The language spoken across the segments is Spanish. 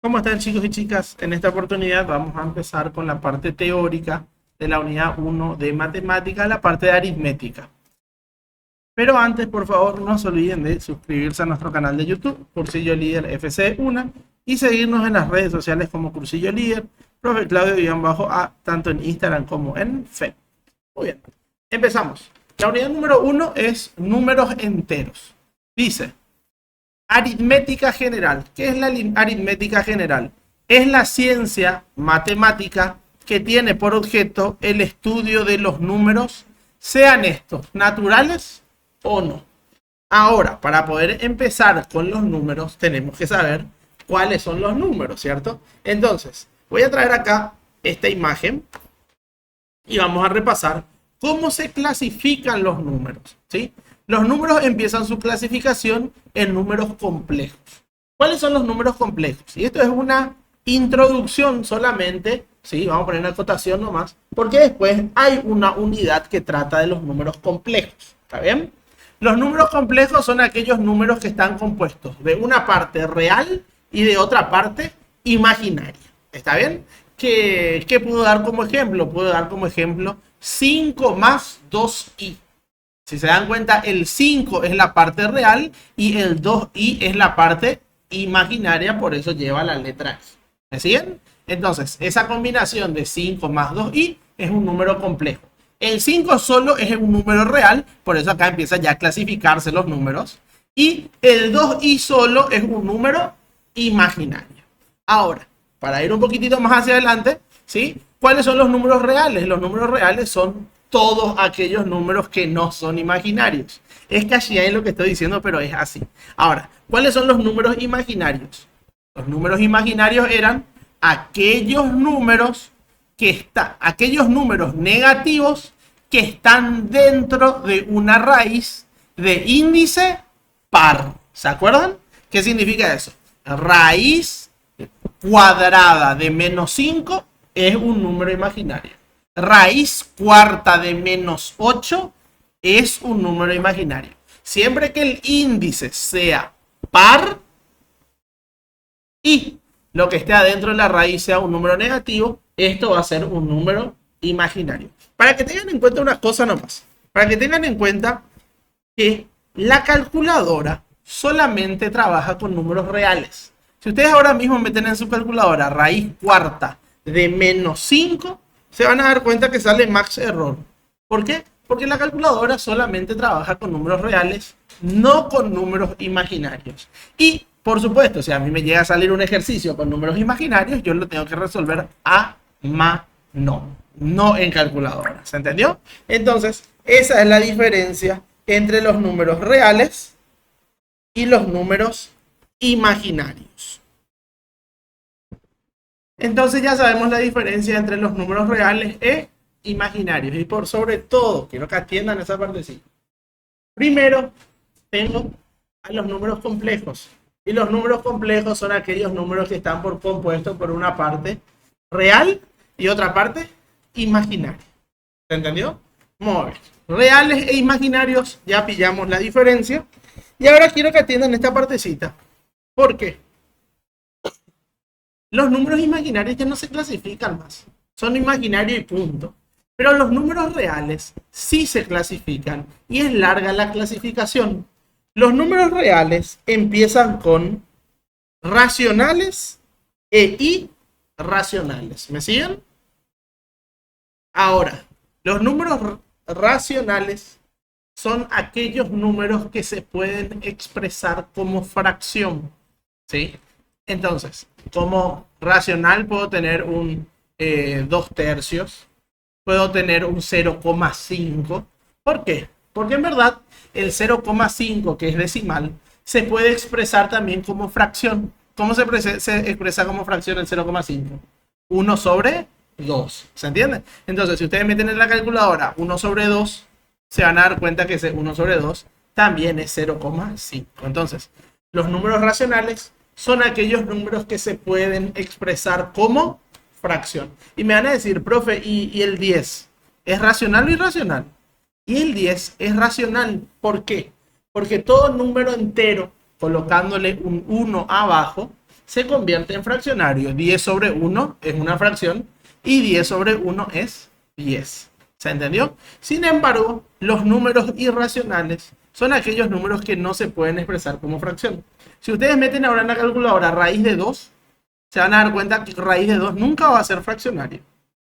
¿Cómo están, chicos y chicas? En esta oportunidad vamos a empezar con la parte teórica de la unidad 1 de matemática, la parte de aritmética. Pero antes, por favor, no se olviden de suscribirse a nuestro canal de YouTube, Cursillo Líder FC1, y seguirnos en las redes sociales como Cursillo Líder, Profe Claudio-A, tanto en Instagram como en Facebook. Muy bien, empezamos. La unidad número 1 es números enteros. Dice: aritmética general. ¿Qué es la aritmética general? Es la ciencia matemática que tiene por objeto el estudio de los números, sean estos naturales o no. Ahora, para poder empezar con los números, tenemos que saber cuáles son los números, ¿cierto? Entonces, voy a traer acá esta imagen y vamos a repasar cómo se clasifican los números, ¿sí? Los números empiezan su clasificación en números complejos. ¿Cuáles son los números complejos? Y esto es una introducción solamente, ¿sí? Vamos a poner una acotación nomás, porque después hay una unidad que trata de los números complejos, ¿está bien? Los números complejos son aquellos números que están compuestos de una parte real y de otra parte imaginaria, ¿está bien? ¿Qué puedo dar como ejemplo? Puedo dar como ejemplo 5 más 2i. Si se dan cuenta, el 5 es la parte real y el 2i es la parte imaginaria, por eso lleva la letra i. ¿Me siguen? Entonces, esa combinación de 5 más 2i es un número complejo. El 5 solo es un número real, por eso acá empiezan ya a clasificarse los números. Y el 2i solo es un número imaginario. Ahora, para ir un poquitito más hacia adelante, ¿sí? ¿Cuáles son los números reales? Los números reales son todos aquellos números que no son imaginarios. Es casi ahí lo que estoy diciendo, pero es así. Ahora, ¿cuáles son los números imaginarios? Los números imaginarios eran aquellos números aquellos números negativos que están dentro de una raíz de índice par. ¿Se acuerdan? ¿Qué significa eso? Raíz cuadrada de menos 5 es un número imaginario. Raíz cuarta de menos 8 es un número imaginario. Siempre que el índice sea par y lo que esté adentro de la raíz sea un número negativo, esto va a ser un número imaginario. Para que tengan en cuenta unas cosas nomás. Para que tengan en cuenta que la calculadora solamente trabaja con números reales. Si ustedes ahora mismo meten en su calculadora raíz cuarta de menos 5, se van a dar cuenta que sale max error. ¿Por qué? Porque la calculadora solamente trabaja con números reales, no con números imaginarios. Y, por supuesto, si a mí me llega a salir un ejercicio con números imaginarios, yo lo tengo que resolver a mano, no en calculadora. ¿Se entendió? Entonces, esa es la diferencia entre los números reales y los números imaginarios. Entonces ya sabemos la diferencia entre los números reales e imaginarios. Y por sobre todo, quiero que atiendan esa partecita. Primero, tengo a los números complejos. Y los números complejos son aquellos números que están compuestos por una parte real y otra parte imaginaria. ¿Se entendió? Muy bien. Reales e imaginarios, ya pillamos la diferencia. Y ahora quiero que atiendan esta partecita. ¿Por qué? Los números imaginarios ya no se clasifican más. Son imaginarios y punto. Pero los números reales sí se clasifican y es larga la clasificación. Los números reales empiezan con racionales e irracionales. ¿Me siguen? Ahora, los números racionales son aquellos números que se pueden expresar como fracción. ¿Sí? Entonces, como racional puedo tener un 2 tercios, puedo tener un 0,5. ¿Por qué? Porque en verdad el 0,5, que es decimal, se puede expresar también como fracción. ¿Cómo se expresa como fracción el 0,5? 1 sobre 2. ¿Se entiende? Entonces, si ustedes meten en la calculadora 1 sobre 2, se van a dar cuenta que ese 1 sobre 2 también es 0,5. Entonces, los números racionales son aquellos números que se pueden expresar como fracción. Y me van a decir, profe, ¿y el 10? ¿Es racional o irracional? Y el 10 es racional. ¿Por qué? Porque todo número entero, colocándole un 1 abajo, se convierte en fraccionario. 10 sobre 1 es una fracción y 10 sobre 1 es 10. ¿Se entendió? Sin embargo, los números irracionales son aquellos números que no se pueden expresar como fracción. Si ustedes meten ahora en la calculadora raíz de 2, se van a dar cuenta que raíz de 2 nunca va a ser fraccionario,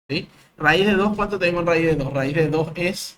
¿sí? Raíz de 2, ¿cuánto tengo en raíz de 2? Raíz de 2 es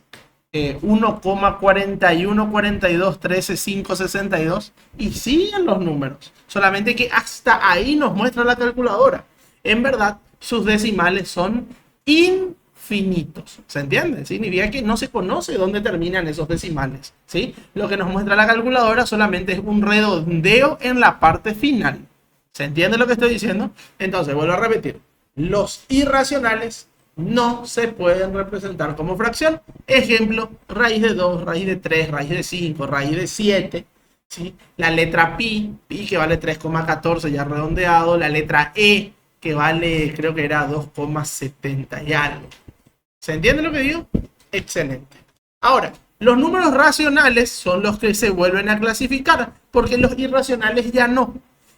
1,414213,562 y siguen los números. Solamente que hasta ahí nos muestra la calculadora. En verdad, sus decimales son infinitos. ¿Se entiende? Significa que no se conoce dónde terminan esos decimales, ¿sí? Lo que nos muestra la calculadora solamente es un redondeo en la parte final. ¿Se entiende lo que estoy diciendo? Entonces, vuelvo a repetir. Los irracionales no se pueden representar como fracción. Ejemplo, raíz de 2, raíz de 3, raíz de 5, raíz de 7. ¿Sí? La letra pi que vale 3,14 ya redondeado. La letra E que vale, creo que era 2,70 y algo. ¿Se entiende lo que digo? Excelente. Ahora, los números racionales son los que se vuelven a clasificar, porque los irracionales ya no.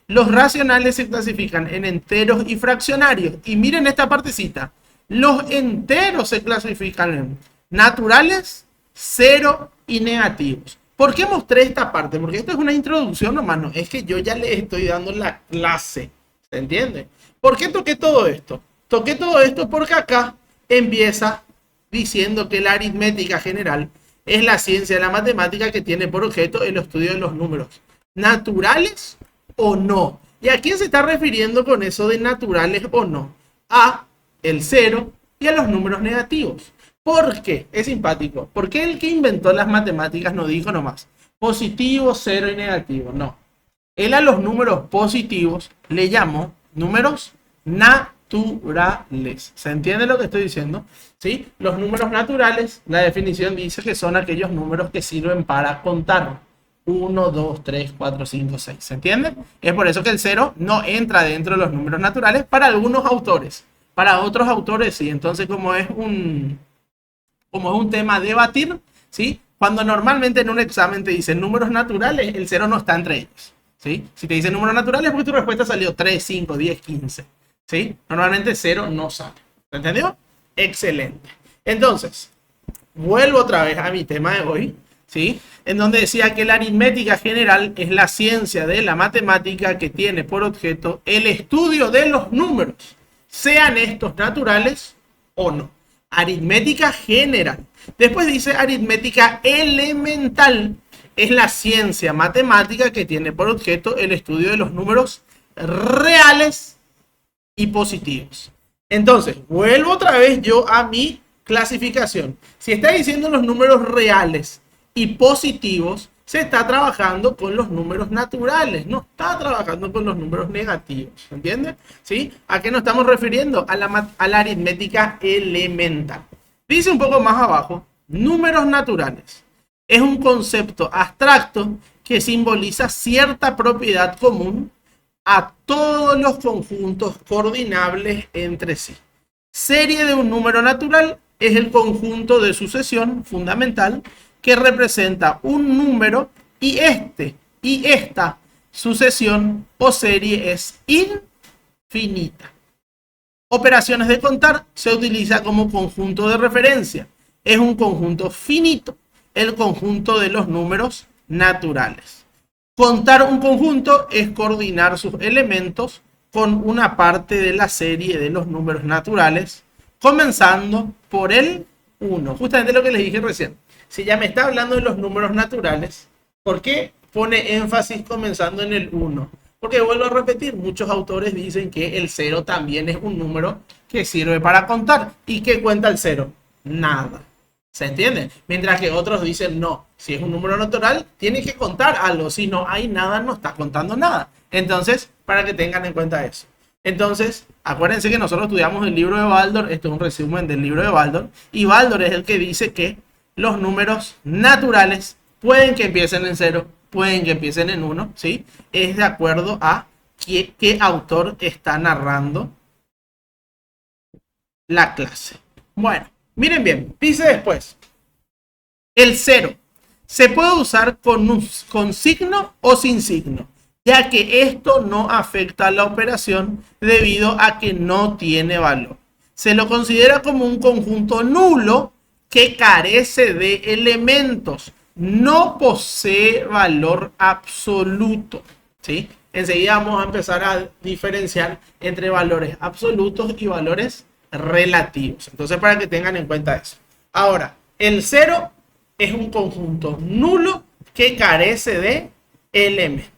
Los racionales se clasifican en enteros y fraccionarios. Y miren esta partecita. Los enteros se clasifican en naturales, cero y negativos. ¿Por qué mostré esta parte? Porque esto es una introducción nomás, no es que yo ya les estoy dando la clase. ¿Se entiende? ¿Por qué toqué todo esto? Toqué todo esto porque acá empieza diciendo que la aritmética general es la ciencia de la matemática que tiene por objeto el estudio de los números naturales o no. ¿Y a quién se está refiriendo con eso de naturales o no? A el cero y a los números negativos. ¿Por qué? Es simpático. Porque el que inventó las matemáticas no dijo nomás positivo, cero y negativo. No. Él a los números positivos le llamó números naturales. ¿Se entiende lo que estoy diciendo? ¿Sí? Los números naturales, la definición dice que son aquellos números que sirven para contar. 1, 2, 3, 4, 5, 6. ¿Se entiende? Es por eso que el cero no entra dentro de los números naturales para algunos autores. Para otros autores sí. Entonces, como es un tema a debatir, ¿sí? Cuando normalmente en un examen te dicen números naturales, el cero no está entre ellos, ¿sí? Si te dicen números naturales, porque tu respuesta salió 3, 5, 10, 15, ¿sí? Normalmente cero no sale. ¿Se entendió? Excelente. Entonces, vuelvo otra vez a mi tema de hoy, ¿sí? En donde decía que la aritmética general es la ciencia de la matemática que tiene por objeto el estudio de los números, sean estos naturales o no. Aritmética general. Después dice aritmética elemental. Es la ciencia matemática que tiene por objeto el estudio de los números reales y positivos. Entonces, vuelvo otra vez yo a mi clasificación. Si está diciendo los números reales y positivos, se está trabajando con los números naturales, no está trabajando con los números negativos, ¿entiendes? ¿Sí? ¿A qué nos estamos refiriendo? A la aritmética elemental. Dice un poco más abajo, números naturales. Es un concepto abstracto que simboliza cierta propiedad común a todos los conjuntos coordinables entre sí. Serie de un número natural es el conjunto de sucesión fundamental que representa un número y esta sucesión o serie es infinita. Operaciones de contar se utiliza como conjunto de referencia. Es un conjunto finito, el conjunto de los números naturales. Contar un conjunto es coordinar sus elementos con una parte de la serie de los números naturales, comenzando por el 1. Justamente lo que les dije recién. Si ya me está hablando de los números naturales, ¿por qué pone énfasis comenzando en el 1? Porque vuelvo a repetir, muchos autores dicen que el 0 también es un número que sirve para contar. ¿Y qué cuenta el 0? Nada. ¿Se entiende? Mientras que otros dicen no, si es un número natural, tiene que contar algo. Si no hay nada, no está contando nada. Entonces, para que tengan en cuenta eso. Entonces, acuérdense que nosotros estudiamos el libro de Baldor. Esto es un resumen del libro de Baldor. Y Baldor es el que dice que los números naturales pueden que empiecen en 0, pueden que empiecen en 1, ¿sí? Es de acuerdo a qué autor está narrando la clase. Bueno, miren bien, dice después, el 0 se puede usar con signo o sin signo. ya que esto no afecta a la operación debido a que no tiene valor. Se lo considera como un conjunto nulo que carece de elementos, no posee valor absoluto, ¿sí? Enseguida vamos a empezar a diferenciar entre valores absolutos y valores relativos. Entonces, para que tengan en cuenta eso. Ahora, el 0 es un conjunto nulo que carece de elementos.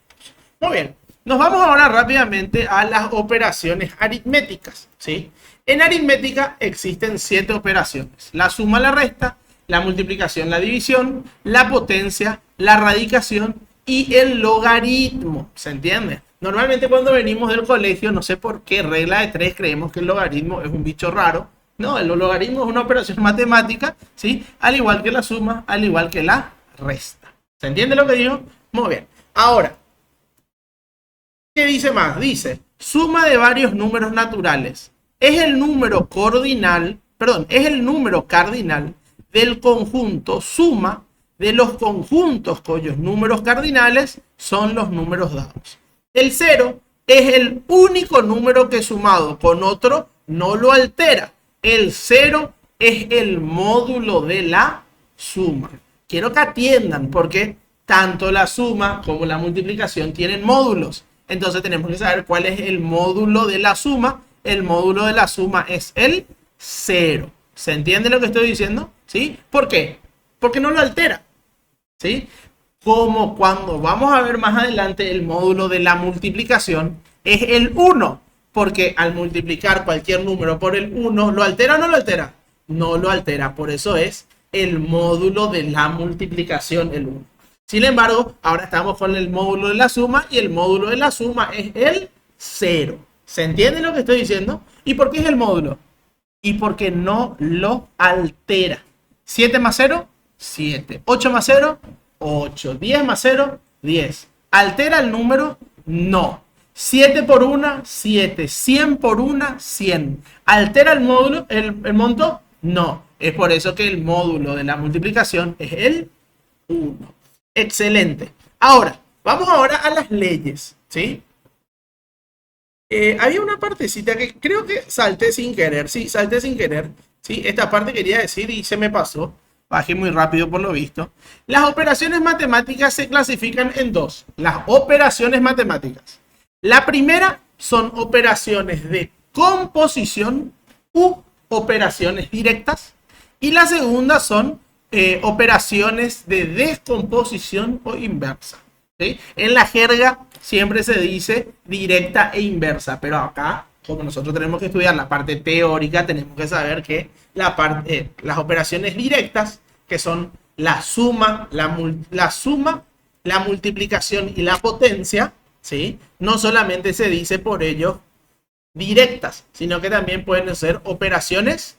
Muy bien, nos vamos ahora rápidamente a las operaciones aritméticas, ¿sí? En aritmética existen 7 operaciones: la suma, la resta, la multiplicación, la división, la potencia, la radicación y el logaritmo. ¿Se entiende? Normalmente cuando venimos del colegio, no sé por qué, regla de 3, creemos que el logaritmo es un bicho raro. No, el logaritmo es una operación matemática, ¿sí? Al igual que la suma, al igual que la resta. ¿Se entiende lo que digo? Muy bien. Ahora, ¿qué dice más? Dice, suma de varios números naturales. Es el número cardinal, perdón, es el número cardinal del conjunto suma de los conjuntos cuyos números cardinales son los números dados. El 0 es el único número que sumado con otro no lo altera. El 0 es el módulo de la suma. Quiero que atiendan porque tanto la suma como la multiplicación tienen módulos. Entonces tenemos que saber cuál es el módulo de la suma. El módulo de la suma es el 0. ¿Se entiende lo que estoy diciendo? ¿Sí? ¿Por qué? Porque no lo altera. ¿Sí? Como cuando vamos a ver más adelante el módulo de la multiplicación es el 1. Porque al multiplicar cualquier número por el 1, ¿lo altera o no lo altera? No lo altera. Por eso es el módulo de la multiplicación el 1. Sin embargo, ahora estamos con el módulo de la suma y el módulo de la suma es el 0. ¿Se entiende lo que estoy diciendo? ¿Y por qué es el módulo? Y porque no lo altera. 7 más 0, 7. 8 más 0, 8. 10 más 0, 10. ¿Altera el número? No. 7 por 1, 7. 100 por 1, 100. ¿Altera el módulo, el monto? No. Es por eso que el módulo de la multiplicación es el 1. Excelente. Ahora, vamos ahora a las leyes, ¿sí? Había una partecita que creo que salté sin querer. Sí, salté sin querer. Sí, esta parte quería decir y se me pasó. Bajé muy rápido por lo visto. Las operaciones matemáticas se clasifican en dos. Las operaciones matemáticas. La primera son operaciones de composición u operaciones directas. Y la segunda son operaciones de descomposición o inversa. ¿Sí? En la jerga siempre se dice directa e inversa, pero acá, como nosotros tenemos que estudiar la parte teórica, tenemos que saber que las operaciones directas, que son la suma, la multiplicación y la potencia, ¿sí? No solamente se dice por ello directas, sino que también pueden ser operaciones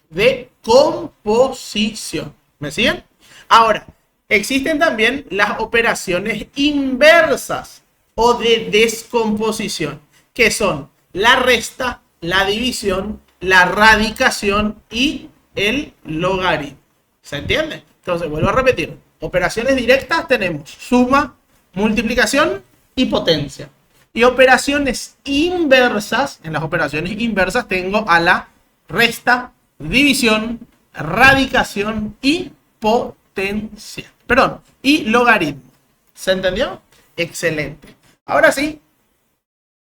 de composición. ¿Me siguen? Ahora, existen también las operaciones inversas o de descomposición, que son la resta, la división, la radicación y el logaritmo. ¿Se entiende? Entonces, vuelvo a repetir. Operaciones directas tenemos suma, multiplicación y potencia. Y operaciones inversas, en las operaciones inversas tengo a la resta, división, radicación y potencia. Perdón, y logaritmo. ¿Se entendió? Excelente. Ahora sí,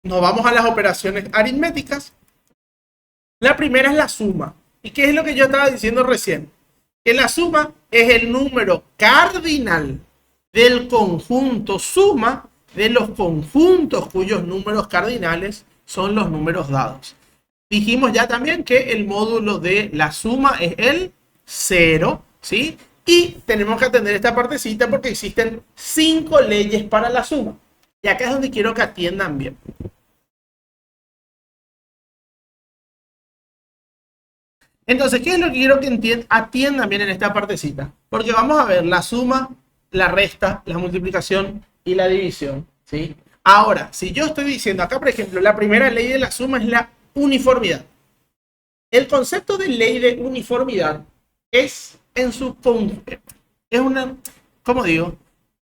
nos vamos a las operaciones aritméticas. La primera es la suma. ¿Y qué es lo que yo estaba diciendo recién? Que la suma es el número cardinal del conjunto suma de los conjuntos cuyos números cardinales son los números dados. Dijimos ya también que el módulo de la suma es el 0, ¿sí? Y tenemos que atender esta partecita porque existen 5 leyes para la suma. Y acá es donde quiero que atiendan bien. Entonces, ¿qué es lo que quiero que atiendan bien en esta partecita? Porque vamos a ver la suma, la resta, la multiplicación y la división, ¿sí? Ahora, si yo estoy diciendo acá, por ejemplo, la primera ley de la suma es la uniformidad. El concepto de ley de uniformidad es en su... es una... ¿Cómo digo?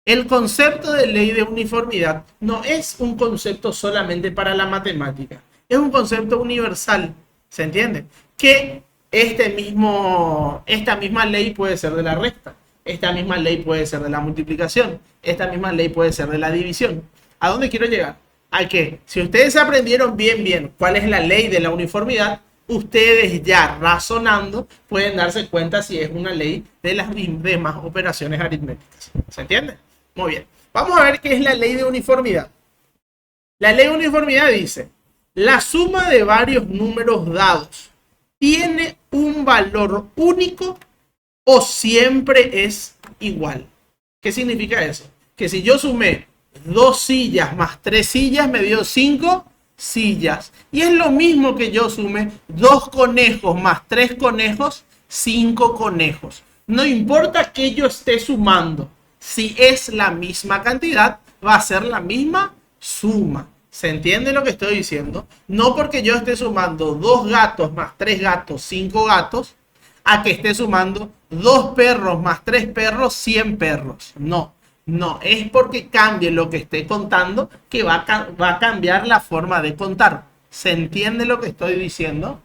El concepto de ley de uniformidad no es un concepto solamente para la matemática, es un concepto universal, ¿se entiende? Que esta misma ley puede ser de la resta, esta misma ley puede ser de la multiplicación, esta misma ley puede ser de la división. ¿A dónde quiero llegar? A que si ustedes aprendieron bien cuál es la ley de la uniformidad, ustedes ya razonando pueden darse cuenta si es una ley de las demás operaciones aritméticas. ¿Se entiende? Muy bien. Vamos a ver qué es la ley de uniformidad. La ley de uniformidad dice, la suma de varios números dados tiene un valor único o siempre es igual. ¿Qué significa eso? Que si yo sumé 2 sillas más 3 sillas me dio 5 sillas. Y es lo mismo que yo sume 2 conejos más 3 conejos, 5 conejos. No importa que yo esté sumando, si es la misma cantidad, va a ser la misma suma. ¿Se entiende lo que estoy diciendo? No porque yo esté sumando 2 gatos más 3 gatos, 5 gatos, a que esté sumando 2 perros más 3 perros, 100 perros. No, no, es porque cambie lo que esté contando que va a cambiar la forma de contar. ¿Se entiende lo que estoy diciendo?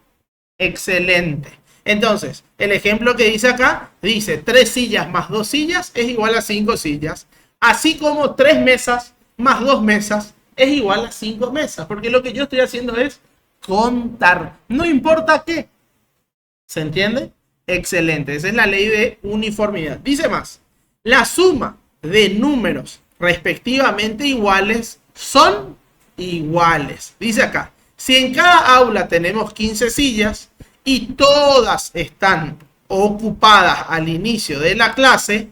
Excelente. Entonces, el ejemplo que dice acá, dice 3 sillas más 2 sillas es igual a 5 sillas. Así como 3 mesas más 2 mesas es igual a 5 mesas. Porque lo que yo estoy haciendo es contar. No importa qué. ¿Se entiende? Excelente. Esa es la ley de uniformidad. Dice más. La suma de números respectivamente iguales son iguales. Dice acá. Si en cada aula tenemos 15 sillas y todas están ocupadas al inicio de la clase,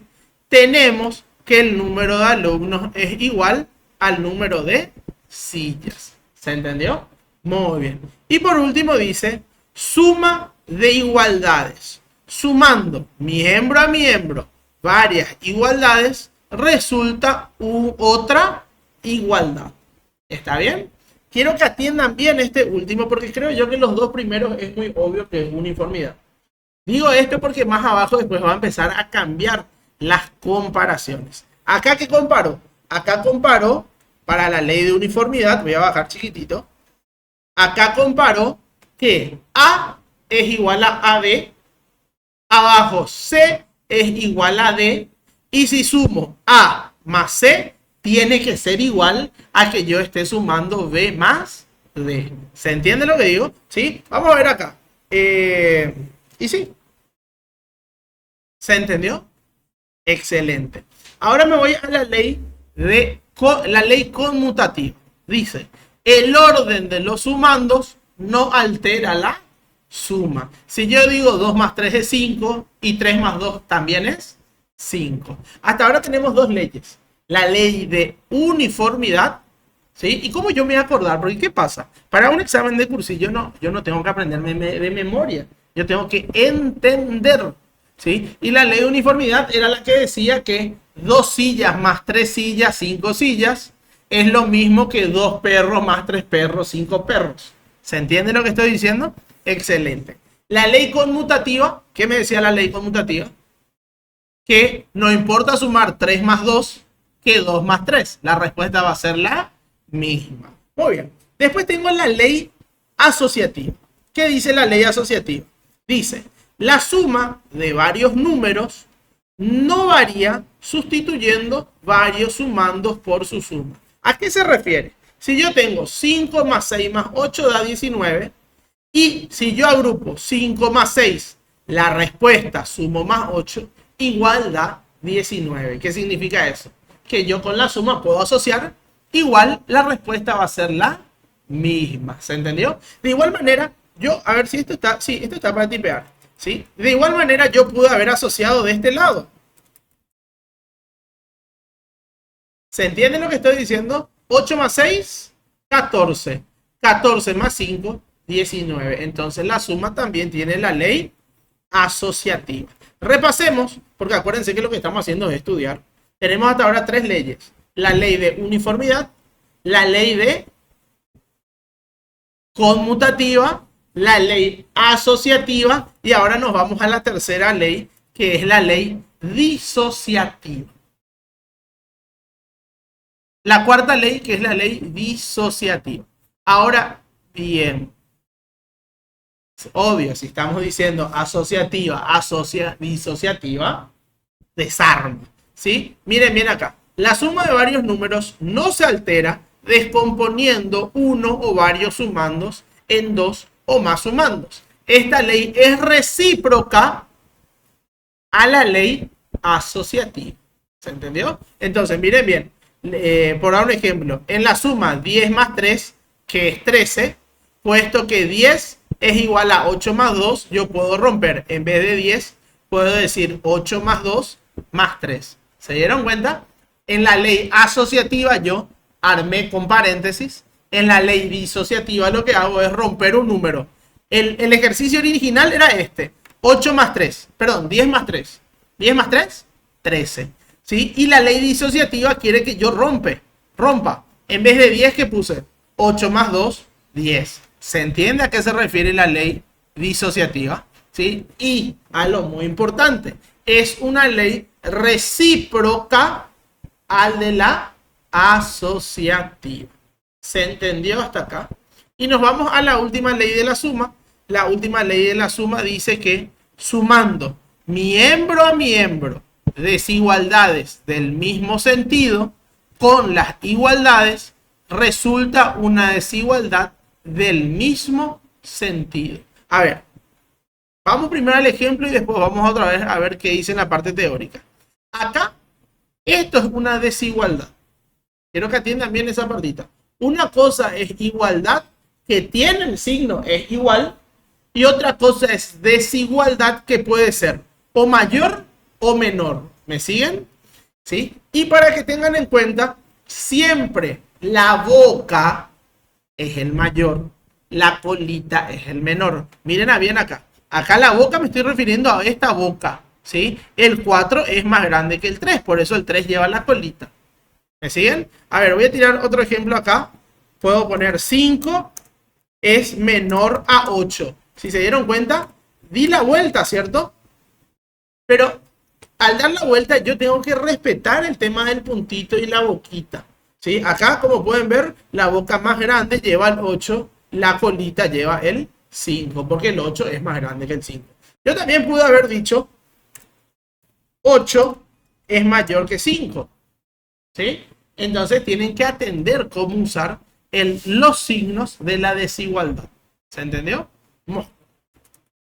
tenemos que el número de alumnos es igual al número de sillas. ¿Se entendió? Muy bien. Y por último dice, suma de igualdades. Sumando miembro a miembro varias igualdades, resulta otra igualdad. ¿Está bien? Quiero que atiendan bien este último porque creo yo que los dos primeros es muy obvio que es uniformidad. Digo esto porque más abajo después va a empezar a cambiar las comparaciones. ¿Acá qué comparó? Acá comparó para la ley de uniformidad, voy a bajar chiquitito. Acá comparó que A es igual a AB, abajo C es igual a D, y si sumo A más C, tiene que ser igual a que yo esté sumando B más D. ¿Se entiende lo que digo? ¿Sí? Vamos a ver acá. Y sí. ¿Se entendió? Excelente. Ahora me voy a la ley conmutativa. Dice, el orden de los sumandos no altera la suma. Si yo digo 2 más 3 es 5 y 3 más 2 también es 5. Hasta ahora tenemos dos leyes. La ley de uniformidad, ¿sí? ¿Y cómo yo me voy a acordar? Porque ¿qué pasa? Para un examen de cursillo yo no tengo que aprenderme de memoria. Yo tengo que entender, ¿sí? Y la ley de uniformidad era la que decía que 2 sillas más 3 sillas, 5 sillas, es lo mismo que 2 perros más 3 perros, 5 perros. ¿Se entiende lo que estoy diciendo? Excelente. La ley conmutativa, ¿qué me decía la ley conmutativa? Que no importa sumar 3 más 2 que 2 más 3. La respuesta va a ser la misma. Muy bien. Después tengo la ley asociativa. ¿Qué dice la ley asociativa? Dice, la suma de varios números no varía sustituyendo varios sumandos por su suma. ¿A qué se refiere? Si yo tengo 5 más 6 más 8 da 19 y si yo agrupo 5 más 6, la respuesta sumo más 8 igual da 19. ¿Qué significa eso? Que yo con la suma puedo asociar, igual la respuesta va a ser la misma. ¿Se entendió? De igual manera, yo, a ver si esto está, sí, esto está para tipear, ¿sí? De igual manera yo pude haber asociado de este lado. ¿Se entiende lo que estoy diciendo? 8 más 6, 14. 14 más 5, 19. Entonces la suma también tiene la ley asociativa. Repasemos, porque acuérdense que lo que estamos haciendo es estudiar. Tenemos hasta ahora tres leyes. La ley de uniformidad, la ley de conmutativa, la ley asociativa y ahora nos vamos a la tercera ley, que es la ley disociativa. La cuarta ley, que es la ley disociativa. Ahora, bien, obvio, si estamos diciendo asociativa, disociativa, desarme, ¿sí? Miren bien acá. La suma de varios números no se altera descomponiendo uno o varios sumandos en dos o más sumandos. Esta ley es recíproca a la ley asociativa. ¿Se entendió? Entonces, miren bien. Por dar un ejemplo, en la suma 10 más 3, que es 13, puesto que 10 es igual a 8 más 2, yo puedo romper, en vez de 10, puedo decir 8 más 2 más 3. ¿Se dieron cuenta? En la ley asociativa yo armé con paréntesis. En la ley disociativa lo que hago es romper un número. El ejercicio original era este. 8 más 3, perdón, 10 más 3. 10 más 3, 13. ¿Sí? Y la ley disociativa quiere que yo rompa. En vez de 10 que puse 8 más 2, 10. ¿Se entiende a qué se refiere la ley disociativa? ¿Sí? Y a lo muy importante, es una ley recíproca al de la asociativa. ¿Se entendió hasta acá? Y nos vamos a la última ley de la suma. La última ley de la suma dice que sumando miembro a miembro desigualdades del mismo sentido con las igualdades resulta una desigualdad del mismo sentido. A ver, vamos primero al ejemplo y después vamos otra vez a ver qué dice en la parte teórica. Acá, esto es una desigualdad. Quiero que atiendan bien esa partita. Una cosa es igualdad, que tiene el signo es igual, y otra cosa es desigualdad, que puede ser o mayor o menor. ¿Me siguen? ¿Sí? Y para que tengan en cuenta, siempre la boca es el mayor, la colita es el menor. Miren bien acá. Acá la boca me estoy refiriendo a esta boca. ¿Sí? El 4 es más grande que el 3, por eso el 3 lleva la colita. ¿Me siguen? A ver, voy a tirar otro ejemplo acá. Puedo poner 5 es menor a 8. Si se dieron cuenta, di la vuelta, ¿cierto? Pero al dar la vuelta yo tengo que respetar el tema del puntito y la boquita. ¿Sí? Acá, como pueden ver, la boca más grande lleva el 8, la colita lleva el 5, porque el 8 es más grande que el 5. Yo también pude haber dicho 8 es mayor que 5. ¿Sí? Entonces tienen que atender cómo usar los signos de la desigualdad. ¿Se entendió?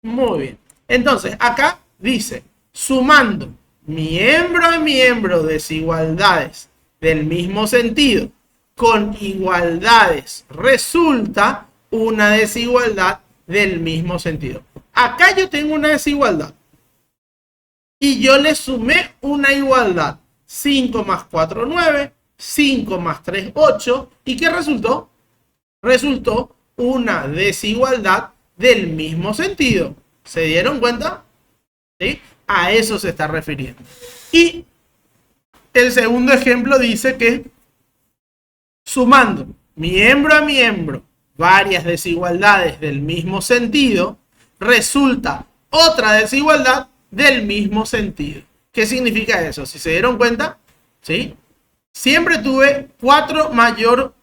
Muy bien. Entonces, acá dice, sumando miembro a miembro desigualdades del mismo sentido con igualdades resulta una desigualdad del mismo sentido. Acá yo tengo una desigualdad y yo le sumé una igualdad. 5 más 4, 9. 5 más 3, 8. ¿Y qué resultó? Resultó una desigualdad del mismo sentido. ¿Se dieron cuenta? ¿Sí? A eso se está refiriendo. Y el segundo ejemplo dice que sumando miembro a miembro varias desigualdades del mismo sentido, resulta otra desigualdad del mismo sentido. ¿Qué significa eso? Si se dieron cuenta, ¿sí? Siempre tuve 4 mayor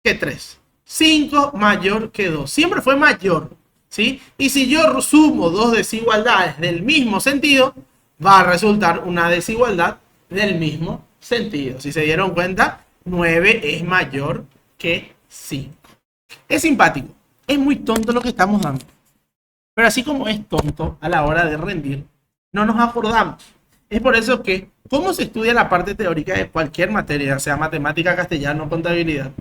que 3. 5 mayor que 2. Siempre fue mayor, ¿sí? Y si yo sumo dos desigualdades del mismo sentido, va a resultar una desigualdad del mismo sentido. Si se dieron cuenta, 9 es mayor que 5. Es simpático. Es muy tonto lo que estamos dando. Pero así como es tonto a la hora de rendir, no nos acordamos. Es por eso que, ¿cómo se estudia la parte teórica de cualquier materia, sea matemática, castellano o contabilidad?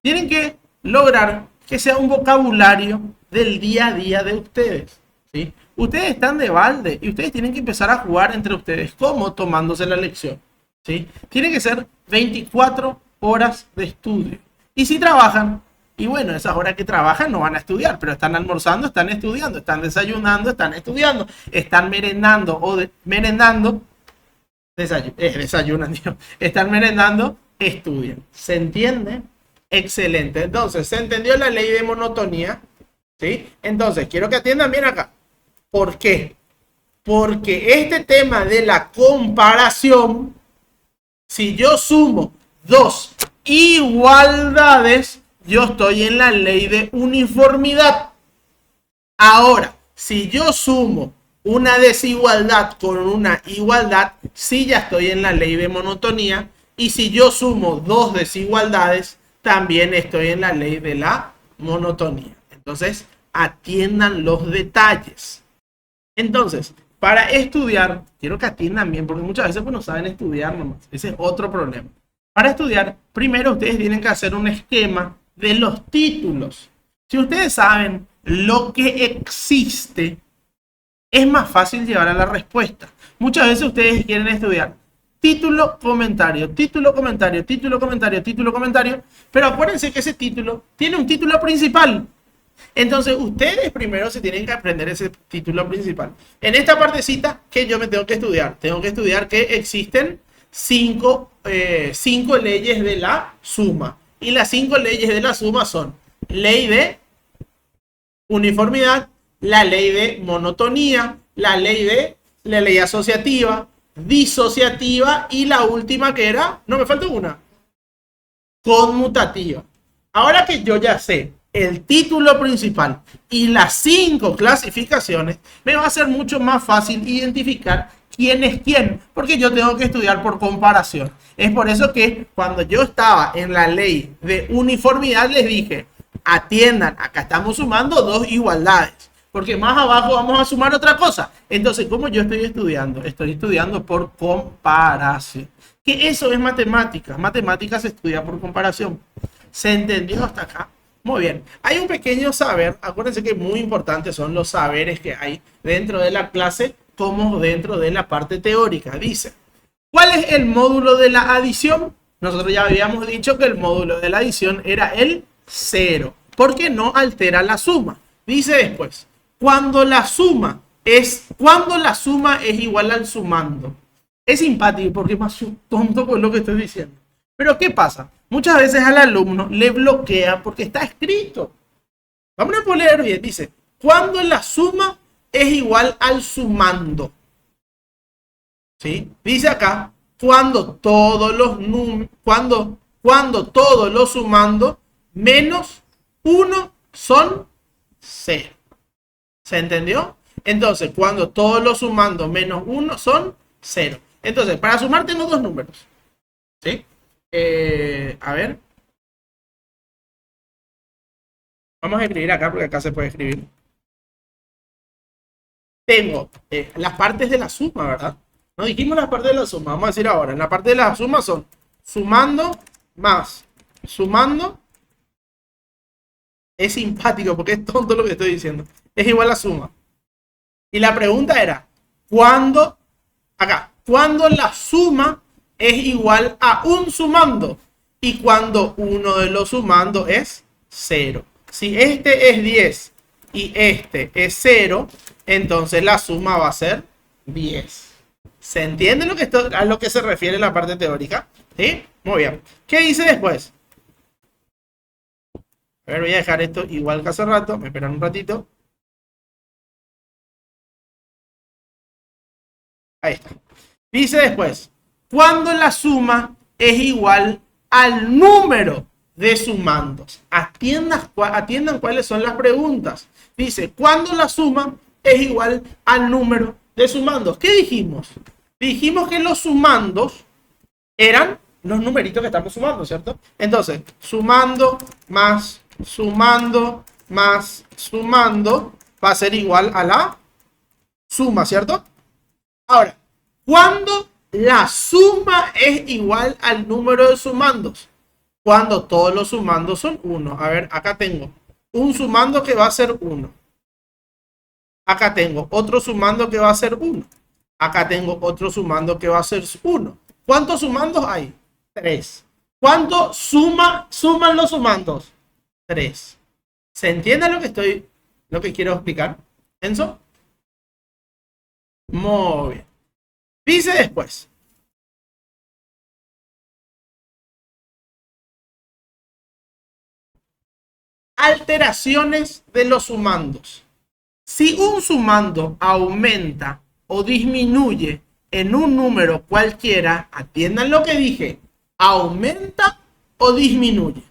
Tienen que lograr que sea un vocabulario del día a día de ustedes, ¿sí? Ustedes están de balde y ustedes tienen que empezar a jugar entre ustedes, como tomándose la lección, ¿sí? Tiene que ser 24 horas de estudio. Y si trabajan, y bueno, esas horas que trabajan no van a estudiar, pero están almorzando, están estudiando, están desayunando, están estudiando, están merendando merendando, desayunan, tío. Están merendando, estudian. ¿Se entiende? Excelente. Entonces, ¿se entendió la ley de monotonía? ¿Sí? Entonces, quiero que atiendan bien acá. ¿Por qué? Porque este tema de la comparación, si yo sumo dos igualdades, yo estoy en la ley de uniformidad. Ahora, si yo sumo una desigualdad con una igualdad, sí ya estoy en la ley de monotonía. Y si yo sumo dos desigualdades, también estoy en la ley de la monotonía. Entonces, atiendan los detalles. Entonces, para estudiar, quiero que atiendan bien, porque muchas veces pues, no saben estudiar nomás. Ese es otro problema. Para estudiar, primero ustedes tienen que hacer un esquema de los títulos. Si ustedes saben lo que existe, es más fácil llevar a la respuesta. Muchas veces ustedes quieren estudiar título, comentario, título, comentario, título, comentario, título, comentario, pero acuérdense que ese título tiene un título principal. Entonces ustedes primero se tienen que aprender ese título principal. En esta partecita que yo me tengo que estudiar que existen cinco leyes de la suma. Y las 5 leyes de la suma son ley de uniformidad, la ley de monotonía, la ley asociativa, disociativa y la última que era, no me falta una, conmutativa. Ahora que yo ya sé el título principal y las 5 clasificaciones, me va a ser mucho más fácil identificar quién es quién, porque yo tengo que estudiar por comparación. Es por eso que cuando yo estaba en la ley de uniformidad les dije, atiendan, acá estamos sumando dos igualdades, porque más abajo vamos a sumar otra cosa. Entonces, ¿cómo yo estoy estudiando? Estoy estudiando por comparación. Que eso es matemáticas. Matemáticas se estudia por comparación. ¿Se entendió hasta acá? Muy bien. Hay un pequeño saber. Acuérdense que muy importantes son los saberes que hay dentro de la clase como dentro de la parte teórica. Dice, ¿cuál es el módulo de la adición? Nosotros ya habíamos dicho que el módulo de la adición era el 0, porque no altera la suma. Dice después, cuando la suma es igual al sumando. Es simpático porque es más tonto con lo que estoy diciendo. Pero ¿qué pasa? Muchas veces al alumno le bloquea porque está escrito. Vamos a poner bien. Dice, cuando la suma es igual al sumando. ¿Sí? Dice acá, cuando todos los sumando menos 1 son 0. ¿Se entendió? Entonces, cuando todos los sumando menos 1 son 0. Entonces, para sumar tengo dos números. ¿Sí? A ver. Vamos a escribir acá porque acá se puede escribir. Tengo las partes de la suma, ¿verdad? No dijimos las partes de la suma. Vamos a decir ahora. En la parte de la suma son sumando más sumando. Es simpático porque es tonto lo que estoy diciendo. Es igual a suma. Y la pregunta era, ¿cuándo? Acá, ¿cuándo la suma es igual a un sumando? Y cuando uno de los sumandos es 0. Si este es 10 y este es 0, entonces la suma va a ser 10. ¿Se entiende a lo que se refiere la parte teórica? ¿Sí? Muy bien. ¿Qué dice después? A ver, voy a dejar esto igual que hace rato. Me esperan un ratito. Ahí está. Dice después, cuando la suma es igual al número de sumandos. Atiendan cuáles son las preguntas. Dice, cuando la suma es igual al número de sumandos. ¿Qué dijimos? Dijimos que los sumandos eran los numeritos que estamos sumando, ¿cierto? Entonces, sumando más sumando más sumando va a ser igual a la suma, ¿cierto? Ahora, ¿cuándo la suma es igual al número de sumandos? Cuando todos los sumandos son 1. A ver, acá tengo un sumando que va a ser 1. Acá tengo otro sumando que va a ser 1. Acá tengo otro sumando que va a ser 1. ¿Cuántos sumandos hay? 3. ¿Cuánto suman los sumandos? 3. ¿Se entiende lo que quiero explicar? ¿Enzo? Muy bien. Dice después. Alteraciones de los sumandos. Si un sumando aumenta o disminuye en un número cualquiera, atiendan lo que dije, ¿aumenta o disminuye?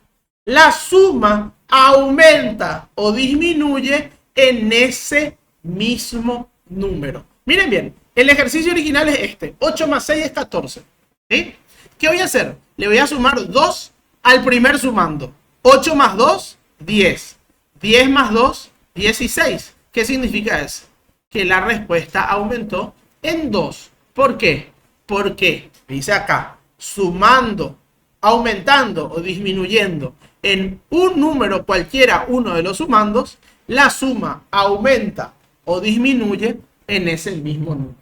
La suma aumenta o disminuye en ese mismo número. Miren bien, el ejercicio original es este. 8 más 6 es 14. ¿Sí? ¿Qué voy a hacer? Le voy a sumar 2 al primer sumando. 8 más 2, 10. 10 más 2, 16. ¿Qué significa eso? Que la respuesta aumentó en 2. ¿Por qué? Porque, dice acá, sumando, aumentando o disminuyendo en un número cualquiera, uno de los sumandos, la suma aumenta o disminuye en ese mismo número.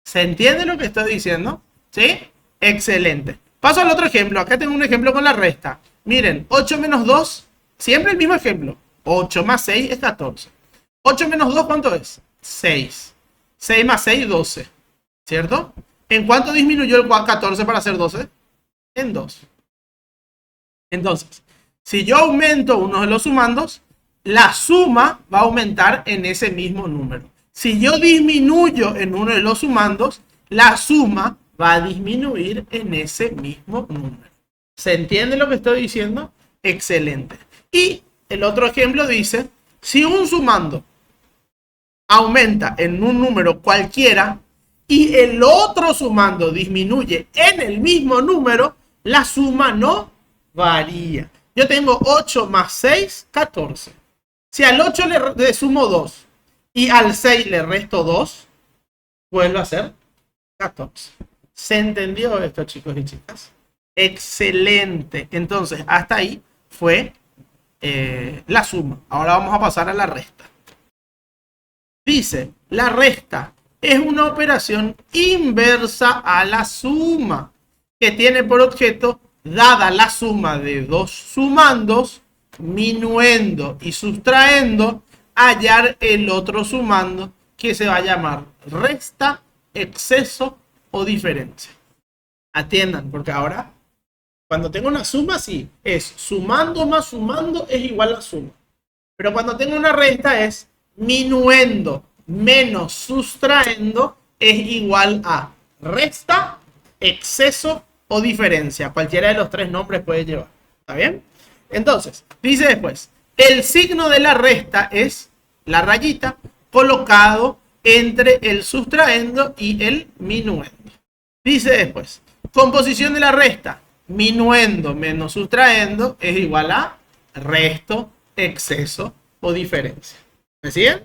¿Se entiende lo que estoy diciendo? ¿Sí? Excelente. Paso al otro ejemplo. Acá tengo un ejemplo con la resta. Miren, 8 menos 2, siempre el mismo ejemplo. 8 más 6 es 14. 8 menos 2, ¿cuánto es? 6. 6 más 6, 12. ¿Cierto? ¿En cuánto disminuyó el 14 para ser 12? En 2. Entonces, si yo aumento uno de los sumandos, la suma va a aumentar en ese mismo número. Si yo disminuyo en uno de los sumandos, la suma va a disminuir en ese mismo número. ¿Se entiende lo que estoy diciendo? Excelente. Y el otro ejemplo dice, si un sumando aumenta en un número cualquiera y el otro sumando disminuye en el mismo número, la suma no varía. Yo tengo 8 más 6, 14. Si al 8 le sumo 2 y al 6 le resto 2, vuelve a ser 14. ¿Se entendió esto, chicos y chicas? Excelente. Entonces, hasta ahí fue la suma. Ahora vamos a pasar a la resta. Dice, la resta es una operación inversa a la suma, que tiene por objeto, dada la suma de dos sumandos, minuendo y sustrayendo, hallar el otro sumando, que se va a llamar resta, exceso o diferencia. Atiendan, porque ahora, cuando tengo una suma, sí, es sumando más sumando es igual a suma. Pero cuando tengo una resta es minuendo menos sustrayendo es igual a resta, exceso o diferencia. Cualquiera de los tres nombres puede llevar. ¿Está bien? Entonces, dice después, el signo de la resta es la rayita colocado entre el sustrayendo y el minuendo. Dice después, composición de la resta, minuendo menos sustrayendo es igual a resto, exceso o diferencia. ¿Me siguen?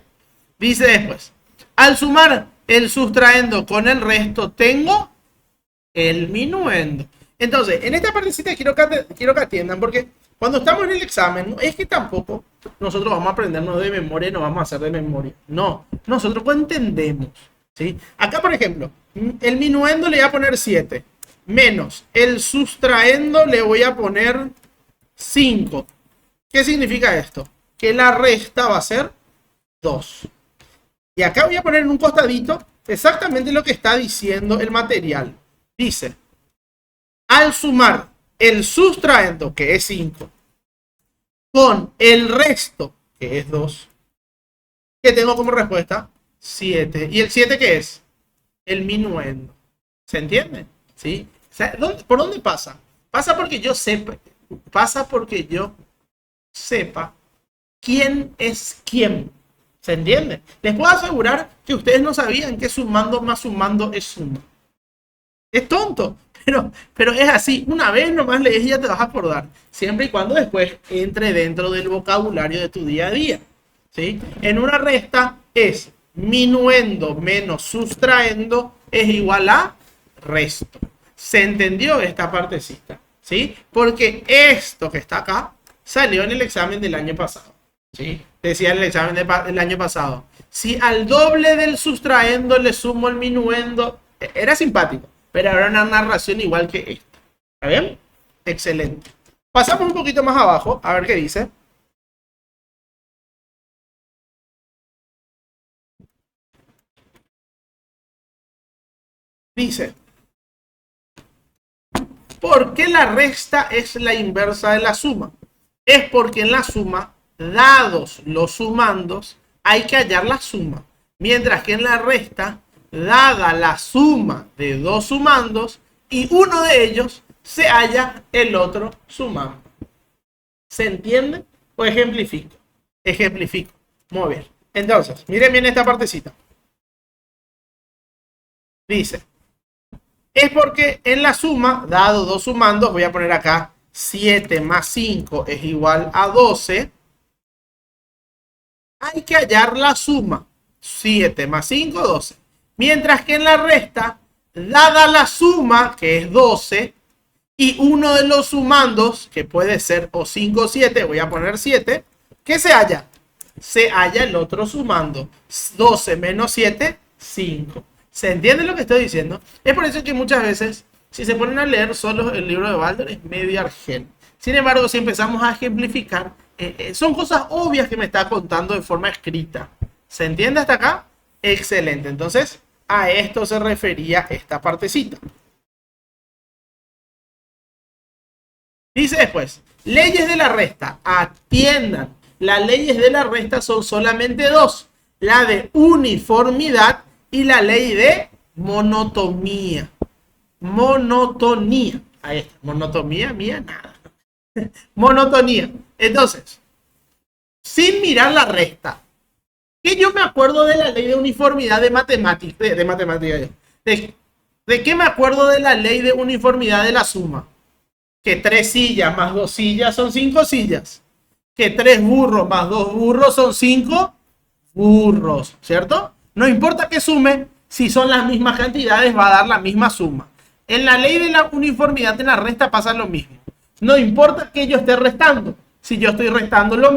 Dice después, al sumar el sustrayendo con el resto, tengo el minuendo. Entonces, en esta partecita quiero que atiendan, porque cuando estamos en el examen, es que tampoco nosotros vamos a aprendernos de memoria y no vamos a hacer de memoria. No, nosotros pues entendemos. ¿Sí? Acá, por ejemplo, el minuendo le voy a poner 7, menos el sustrayendo le voy a poner 5. ¿Qué significa esto? Que la resta va a ser 2. Y acá voy a poner en un costadito exactamente lo que está diciendo el material. Dice, al sumar el sustrayendo, que es 5, con el resto, que es 2, ¿qué tengo como respuesta? 7. ¿Y el 7 qué es? El minuendo. ¿Se entiende? ¿Sí? O sea, ¿por dónde pasa? Pasa porque yo sepa quién es quién. ¿Se entiende? Les puedo asegurar que ustedes no sabían que sumando más sumando es suma. Es tonto, pero es así. Una vez nomás lees y ya te vas a acordar. Siempre y cuando después entre dentro del vocabulario de tu día a día. ¿Sí? En una resta es minuendo menos sustrayendo es igual a resto. ¿Se entendió esta partecita? ¿Sí? Porque esto que está acá salió en el examen del año pasado. ¿Sí? Decía en el examen del año pasado, si al doble del sustrayendo le sumo el minuendo, era simpático, pero era una narración igual que esta. ¿Está bien? Excelente. Pasamos un poquito más abajo, a ver qué dice. Dice, ¿por qué la resta es la inversa de la suma? Es porque en la suma, dados los sumandos, hay que hallar la suma. Mientras que en la resta, dada la suma de dos sumandos y uno de ellos, se halla el otro sumando. ¿Se entiende? O ejemplifico. Ejemplifico. Muy bien. Entonces, miren bien esta partecita. Dice, es porque en la suma, dado dos sumandos, voy a poner acá 7 más 5 es igual a 12. Hay que hallar la suma. 7 más 5, 12. Mientras que en la resta, dada la suma, que es 12, y uno de los sumandos, que puede ser o 5 o 7, voy a poner 7, ¿qué se halla? Se halla el otro sumando. 12 menos 7, 5. ¿Se entiende lo que estoy diciendo? Es por eso que muchas veces, si se ponen a leer solo el libro de Baldor, es medio argel. Sin embargo, si empezamos a ejemplificar, son cosas obvias que me está contando de forma escrita. ¿Se entiende hasta acá? Excelente. Entonces, a esto se refería esta partecita. Dice después, leyes de la resta. Atiendan, las leyes de la resta son solamente dos. La de uniformidad y la ley de monotonía. Monotonía. Ahí está. Monotonía mía, nada. Monotonía. Entonces, sin mirar la resta, que yo me acuerdo de la ley de uniformidad de matemática. ¿De qué me acuerdo de la ley de uniformidad de la suma? Que 3 sillas más 2 sillas son 5 sillas. Que 3 burros más 2 burros son 5 burros, ¿cierto? No importa que sume, si son las mismas cantidades va a dar la misma suma. En la ley de la uniformidad en la resta pasa lo mismo. No importa que yo esté restando. Si yo estoy restando las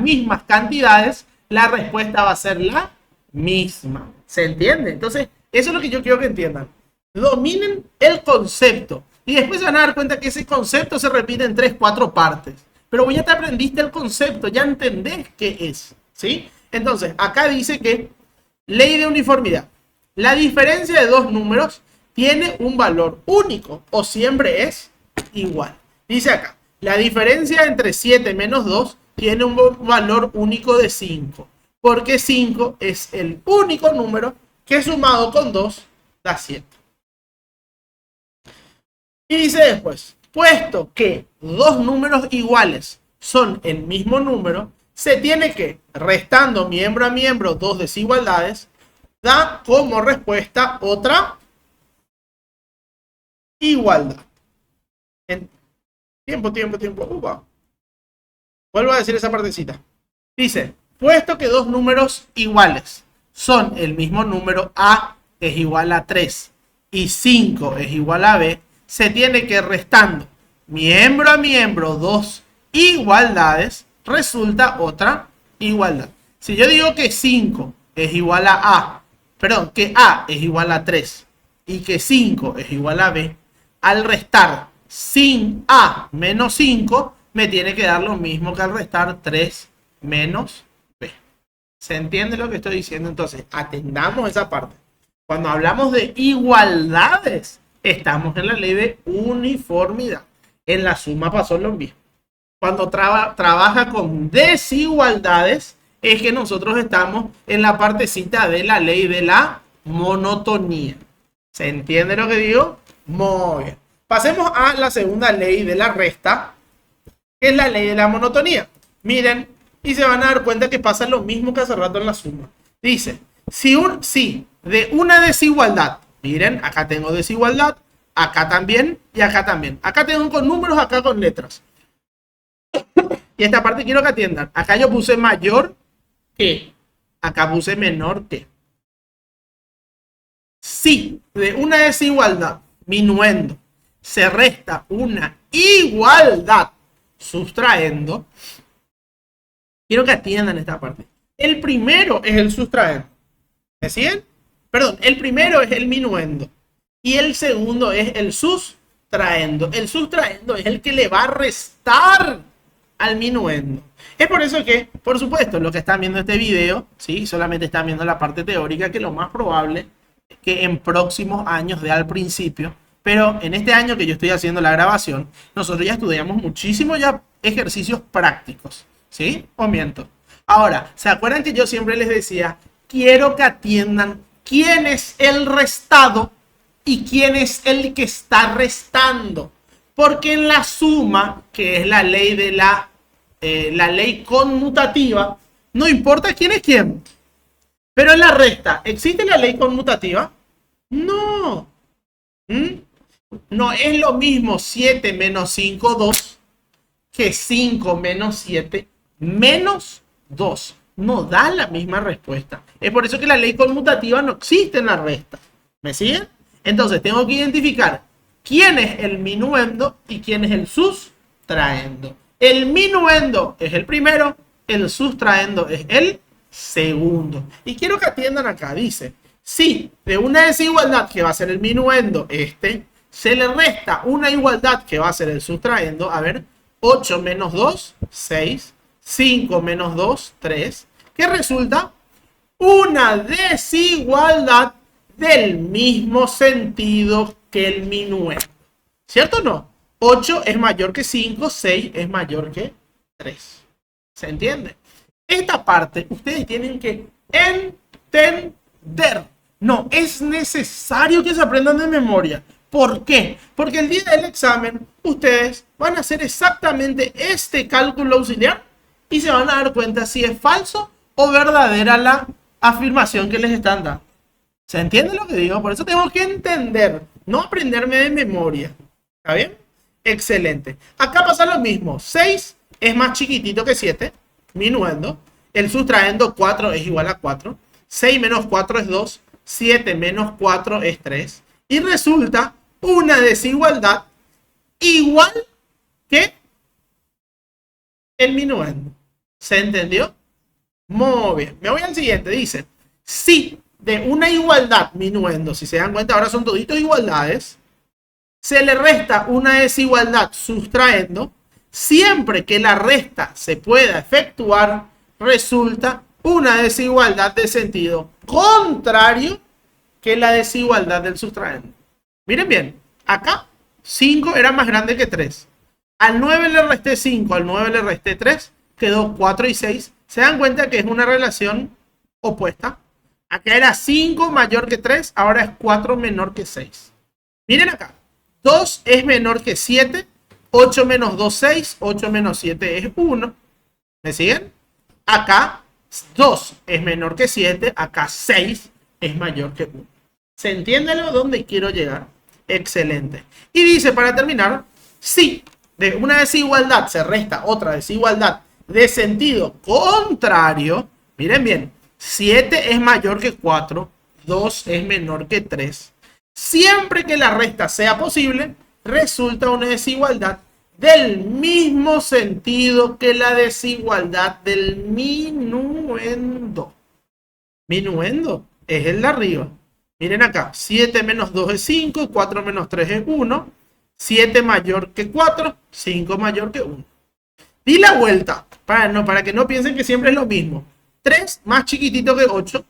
mismas cantidades, la respuesta va a ser la misma. ¿Se entiende? Entonces, eso es lo que yo quiero que entiendan. Dominen el concepto. Y después se van a dar cuenta que ese concepto se repite en 3, 4 partes. Pero ya te aprendiste el concepto, ya entendés qué es. ¿Sí? Entonces, acá dice que ley de uniformidad. La diferencia de dos números tiene un valor único o siempre es igual. Dice acá, la diferencia entre 7 menos 2 tiene un valor único de 5. Porque 5 es el único número que sumado con 2 da 7. Y dice después, puesto que dos números iguales son el mismo número, se tiene que, restando miembro a miembro dos desigualdades, da como respuesta otra igualdad. Tiempo. Upa. Vuelvo a decir esa partecita. Dice, puesto que dos números iguales son el mismo número, A es igual a 3 y 5 es igual a B, se tiene que restando miembro a miembro dos igualdades, resulta otra igualdad. Si yo digo que 5 es igual a perdón, que A es igual a 3 y que 5 es igual a B, al restar sin A menos 5, me tiene que dar lo mismo que al restar 3 menos B. ¿Se entiende lo que estoy diciendo? Entonces, atendamos esa parte. Cuando hablamos de igualdades, estamos en la ley de uniformidad. En la suma pasó lo mismo. Cuando trabaja con desigualdades, es que nosotros estamos en la partecita de la ley de la monotonía. ¿Se entiende lo que digo? Muy bien. Pasemos a la segunda ley de la resta, que es la ley de la monotonía. Miren, y se van a dar cuenta que pasa lo mismo que hace rato en la suma. Dice, si de una desigualdad, miren, acá tengo desigualdad, acá también y acá también. Acá tengo con números, acá con letras. Y esta parte quiero que atiendan. Acá yo puse mayor que, acá puse menor que. Si de una desigualdad, minuendo, se resta una igualdad sustrayendo, quiero que atiendan esta parte. El primero es el sustrayendo. ¿Me siguen? Perdón, el primero es el minuendo y el segundo es el sustrayendo. El sustrayendo es el que le va a restar al minuendo. Es por eso que, por supuesto, los que están viendo este video, ¿sí? Solamente están viendo la parte teórica, que lo más probable es que en próximos años de al principio, pero en este año que yo estoy haciendo la grabación, nosotros ya estudiamos muchísimo ya ejercicios prácticos, ¿sí? ¿O miento? Ahora, ¿se acuerdan que yo siempre les decía, quiero que atiendan quién es el restado y quién es el que está restando. Porque en la suma, que es la ley de la ley conmutativa, no importa quién es quién. Pero en la resta, ¿existe la ley conmutativa? No. No es lo mismo 7 menos 5, 2, que 5 menos 7 menos 2. No da la misma respuesta. Es por eso que la ley conmutativa no existe en la resta. ¿Me siguen? Entonces tengo que identificar quién es el minuendo y quién es el sustraendo. El minuendo es el primero, el sustraendo es el segundo. Y quiero que atiendan acá, dice, si de una desigualdad que va a ser el minuendo se le resta una igualdad que va a ser el sustraendo, a ver, 8 menos 2, 6, 5 menos 2, 3, que resulta una desigualdad del mismo sentido que el minuendo. ¿Cierto o no? 8 es mayor que 5, 6 es mayor que 3. ¿Se entiende? Esta parte ustedes tienen que entender. No es necesario que se aprendan de memoria. ¿Por qué? Porque el día del examen ustedes van a hacer exactamente este cálculo auxiliar y se van a dar cuenta si es falso o verdadera la afirmación que les están dando. ¿Se entiende lo que digo? Por eso tengo que entender, no aprenderme de memoria. ¿Está bien? Excelente. Acá pasa lo mismo. 6 es más chiquitito que 7, minuendo. El sustraendo 4 es igual a 4. 6 menos 4 es 2. 7 menos 4 es 3. Y resulta una desigualdad igual que el minuendo. ¿Se entendió? Muy bien. Me voy al siguiente. Dice, si de una igualdad minuendo, si se dan cuenta, ahora son toditos igualdades, se le resta una desigualdad sustraendo, siempre que la resta se pueda efectuar, resulta una desigualdad de sentido contrario que la desigualdad del sustraendo. Miren bien, acá 5 era más grande que 3. Al 9 le resté 5, al 9 le resté 3, quedó 4 y 6. ¿Se dan cuenta que es una relación opuesta? Acá era 5 mayor que 3, ahora es 4 menor que 6. Miren acá, 2 es menor que 7, 8 menos 2, 6, 8 menos 7 es 1. ¿Me siguen? Acá 2 es menor que 7, acá 6 es mayor que 1. ¿Se entiende a dónde quiero llegar? Excelente. Y dice, para terminar, si de una desigualdad se resta otra desigualdad de sentido contrario, miren bien, 7 es mayor que 4, 2 es menor que 3. Siempre que la resta sea posible, resulta una desigualdad del mismo sentido que la desigualdad del minuendo. Minuendo es el de arriba. Miren acá, 7 menos 2 es 5, 4 menos 3 es 1, 7 mayor que 4, 5 mayor que 1. Di la vuelta, para que no piensen que siempre es lo mismo. 3 más chiquitito que 8,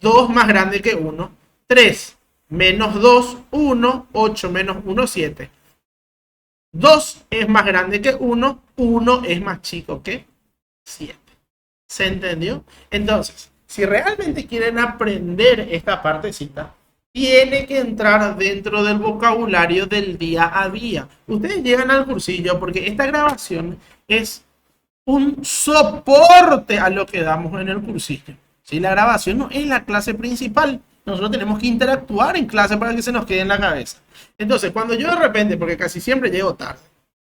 2 más grande que 1, 3 menos 2, 1, 8 menos 1, 7. 2 es más grande que 1, 1 es más chico que 7. ¿Se entendió? Entonces, si realmente quieren aprender esta partecita, tiene que entrar dentro del vocabulario del día a día. Ustedes llegan al cursillo porque esta grabación es un soporte a lo que damos en el cursillo. ¿Sí? La grabación no es la clase principal. Nosotros tenemos que interactuar en clase para que se nos quede en la cabeza. Entonces, cuando yo de repente, porque casi siempre llego tarde,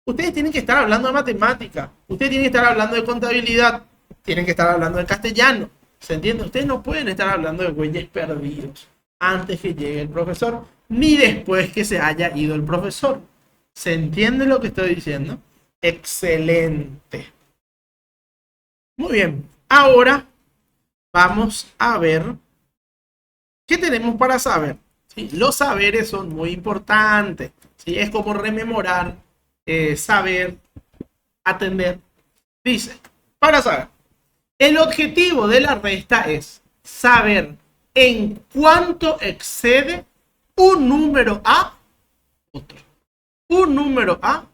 ustedes tienen que estar hablando de matemática, ustedes tienen que estar hablando de contabilidad, tienen que estar hablando de castellano. ¿Se entiende? Ustedes no pueden estar hablando de güeyes perdidos antes que llegue el profesor, ni después que se haya ido el profesor. ¿Se entiende lo que estoy diciendo? Excelente. Muy bien. Ahora vamos a ver qué tenemos para saber. ¿Sí? Los saberes son muy importantes. ¿Sí? Es como rememorar, saber, atender. Dice, para saber. El objetivo de la resta es saber en cuánto excede un número a otro. Un número a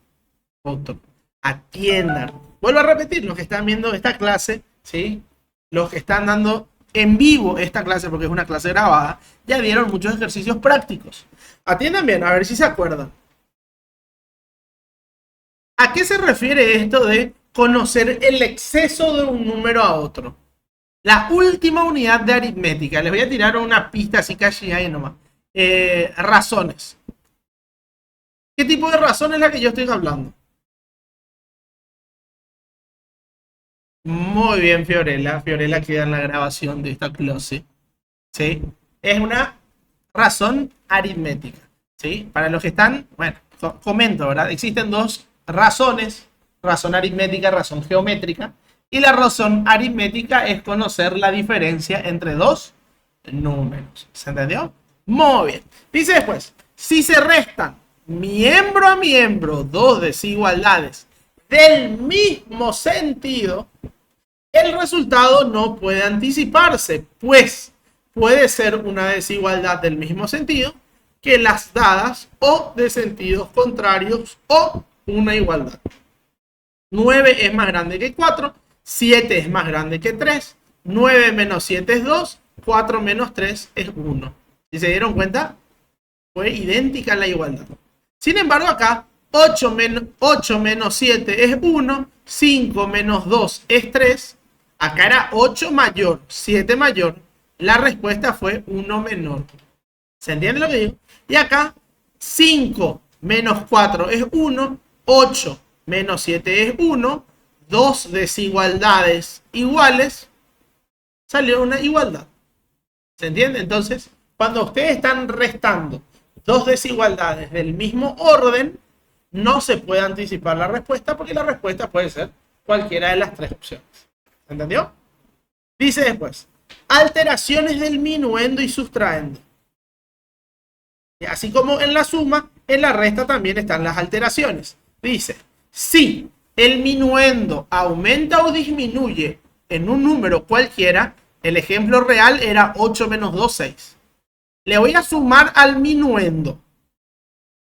otro. Atiendan. Vuelvo a repetir, los que están viendo esta clase, ¿sí? Los que están dando en vivo esta clase, porque es una clase grabada, ya dieron muchos ejercicios prácticos. Atiendan bien, a ver si se acuerdan. ¿A qué se refiere esto de conocer el exceso de un número a otro? La última unidad de aritmética. Les voy a tirar una pista así casi ahí nomás. Razones. ¿Qué tipo de razón es la que yo estoy hablando? Muy bien, Fiorella. Fiorella queda en la grabación de esta clase. ¿Sí? Es una razón aritmética. ¿Sí? Para los que están, bueno, comento, ¿verdad? Existen dos razones. Razón aritmética, razón geométrica. Y la razón aritmética es conocer la diferencia entre dos números. ¿Se entendió? Muy bien. Dice después, si se restan miembro a miembro dos desigualdades del mismo sentido, el resultado no puede anticiparse, pues puede ser una desigualdad del mismo sentido que las dadas o de sentidos contrarios o una igualdad. 9 es más grande que 4, 7 es más grande que 3, 9 menos 7 es 2, 4 menos 3 es 1. ¿Sí se dieron cuenta? Fue idéntica a la igualdad. Sin embargo, acá 8 menos 7 es 1, 5 menos 2 es 3. Acá era 8 mayor, 7 mayor. La respuesta fue 1 menor. ¿Se entiende lo que digo? Y acá 5 menos 4 es 1, 8 menos 7 es 1, dos desigualdades iguales, salió una igualdad. ¿Se entiende? Entonces, cuando ustedes están restando dos desigualdades del mismo orden, no se puede anticipar la respuesta porque la respuesta puede ser cualquiera de las tres opciones. ¿Entendió? Dice después, alteraciones del minuendo y sustraendo. Y así como en la suma, en la resta también están las alteraciones. Dice, si el minuendo aumenta o disminuye en un número cualquiera, el ejemplo real era 8 menos 2, 6. Le voy a sumar al minuendo.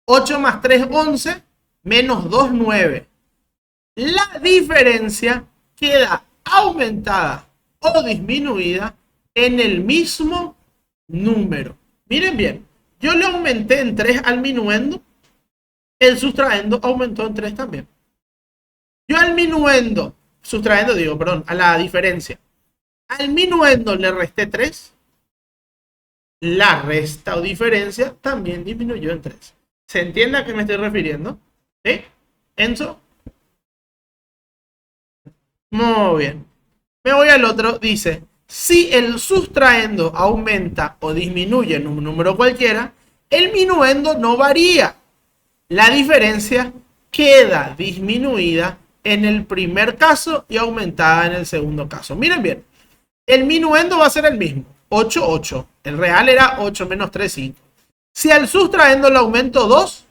8 más 3, 11, menos 2, 9. La diferencia queda aumentada o disminuida en el mismo número. Miren bien, yo le aumenté en 3 al minuendo, el sustraendo aumentó en 3 también. Yo al minuendo, sustrayendo digo, perdón, a la diferencia, al minuendo le resté 3, la resta o diferencia también disminuyó en 3. ¿Se entiende a qué me estoy refiriendo? ¿Sí? ¿Enzo? Muy bien. Me voy al otro, dice, si el sustraendo aumenta o disminuye en un número cualquiera, el minuendo no varía. La diferencia queda disminuida en el primer caso y aumentada en el segundo caso. Miren bien, el minuendo va a ser el mismo, 8, 8. El real era 8 menos 3, 5. Si al sustraendo le aumento 2,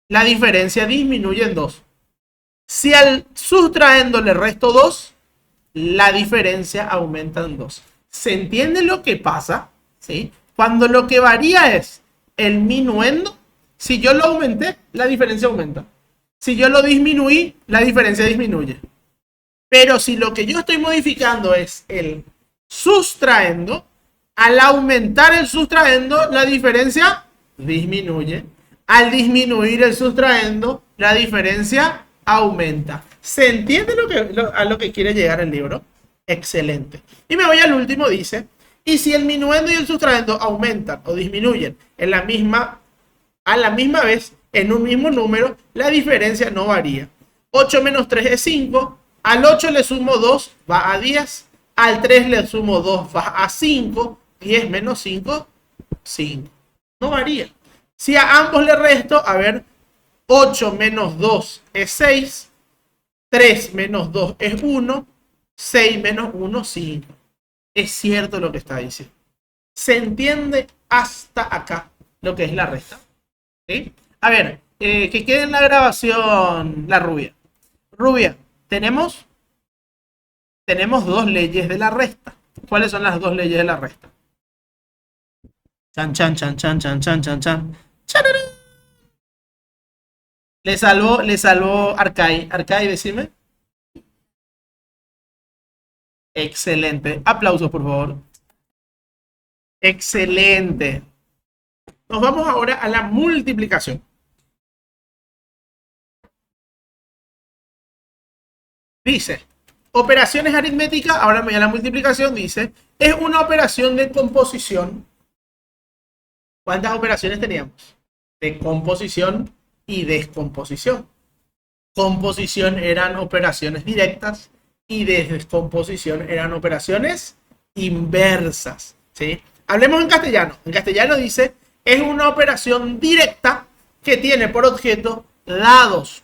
la diferencia disminuye en 2. Si al sustraendo le resto 2, la diferencia aumenta en 2. ¿Se entiende lo que pasa? ¿Sí? Cuando lo que varía es el minuendo, si yo lo aumenté, la diferencia aumenta. Si yo lo disminuí, la diferencia disminuye. Pero si lo que yo estoy modificando es el sustraendo, al aumentar el sustraendo, la diferencia disminuye. Al disminuir el sustraendo, la diferencia aumenta. ¿Se entiende a lo que quiere llegar el libro? Excelente. Y me voy al último, dice, y si el minuendo y el sustraendo aumentan o disminuyen a la misma vez, en un mismo número, la diferencia no varía. 8 menos 3 es 5. Al 8 le sumo 2, va a 10. Al 3 le sumo 2, va a 5. 10 menos 5, 5. No varía. Si a ambos le resto, a ver, 8 menos 2 es 6. 3 menos 2 es 1. 6 menos 1, 5. Es cierto lo que está diciendo. Se entiende hasta acá lo que es la resta. ¿Sí? A ver, que quede en la grabación la rubia. Rubia, tenemos dos leyes de la resta. ¿Cuáles son las dos leyes de la resta? Chan, chan, chan, chan, chan, chan, chan, chan. ¡Chararán! Le salvó Arcai. Arcai, decime. Excelente. Aplausos, por favor. Excelente. Nos vamos ahora a la multiplicación. Dice, operaciones aritméticas, ahora me da la multiplicación, dice, es una operación de composición. ¿Cuántas operaciones teníamos? De composición y descomposición. Composición eran operaciones directas y de descomposición eran operaciones inversas, ¿sí? Hablemos en castellano. En castellano dice, es una operación directa que tiene por objeto dados.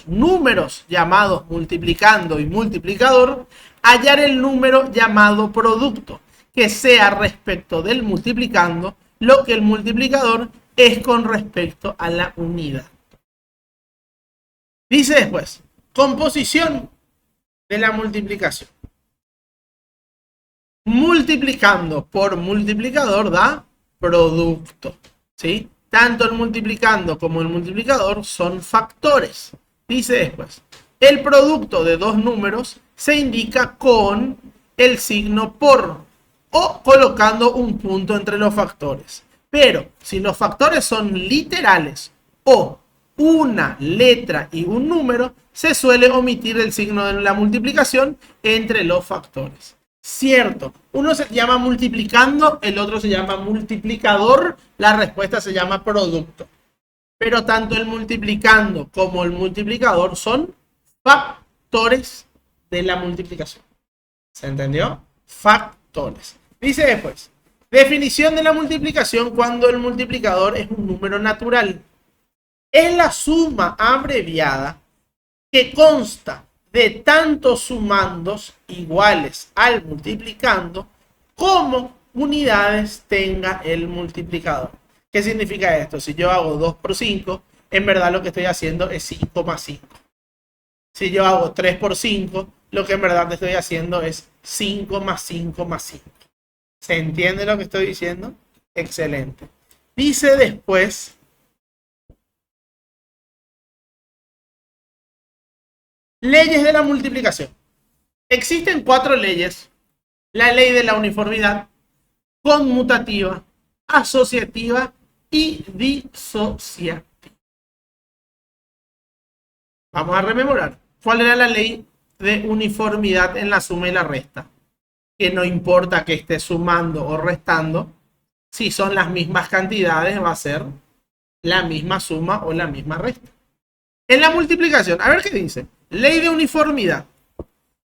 Números llamados multiplicando y multiplicador, hallar el número llamado producto, que sea respecto del multiplicando lo que el multiplicador es con respecto a la unidad. Dice después, composición de la multiplicación. Multiplicando por multiplicador da producto, ¿sí? Tanto el multiplicando como el multiplicador son factores. Dice después, el producto de dos números se indica con el signo por o colocando un punto entre los factores. Pero si los factores son literales o una letra y un número, se suele omitir el signo de la multiplicación entre los factores. Cierto, uno se llama multiplicando, el otro se llama multiplicador, la respuesta se llama producto. Pero tanto el multiplicando como el multiplicador son factores de la multiplicación. ¿Se entendió? Factores. Dice después, definición de la multiplicación cuando el multiplicador es un número natural. Es la suma abreviada que consta de tantos sumandos iguales al multiplicando como unidades tenga el multiplicador. ¿Qué significa esto? Si yo hago 2 por 5, en verdad lo que estoy haciendo es 5 más 5. Si yo hago 3 por 5, lo que en verdad estoy haciendo es 5 más 5 más 5. ¿Se entiende lo que estoy diciendo? Excelente. Dice después, leyes de la multiplicación. Existen 4 leyes. La ley de la uniformidad, conmutativa, asociativa y disociativa. Vamos a rememorar. ¿Cuál era la ley de uniformidad en la suma y la resta? Que no importa que esté sumando o restando, si son las mismas cantidades va a ser la misma suma o la misma resta. En la multiplicación, a ver qué dice. Ley de uniformidad.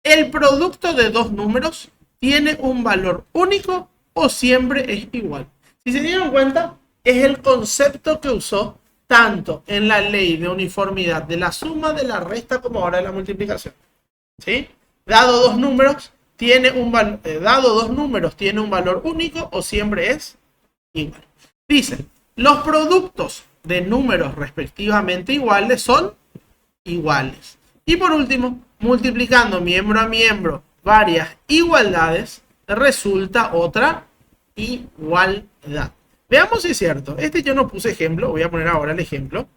El producto de dos números tiene un valor único o siempre es igual. Si se dieron cuenta, es el concepto que usó tanto en la ley de uniformidad de la suma, de la resta, como ahora de la multiplicación. ¿Sí? Dado dos números, tiene un valor único o siempre es igual. Dice, los productos de números respectivamente iguales son iguales. Y por último, multiplicando miembro a miembro varias igualdades, resulta otra igualdad. Veamos si es cierto. Este yo no puse ejemplo, voy a poner ahora el ejemplo.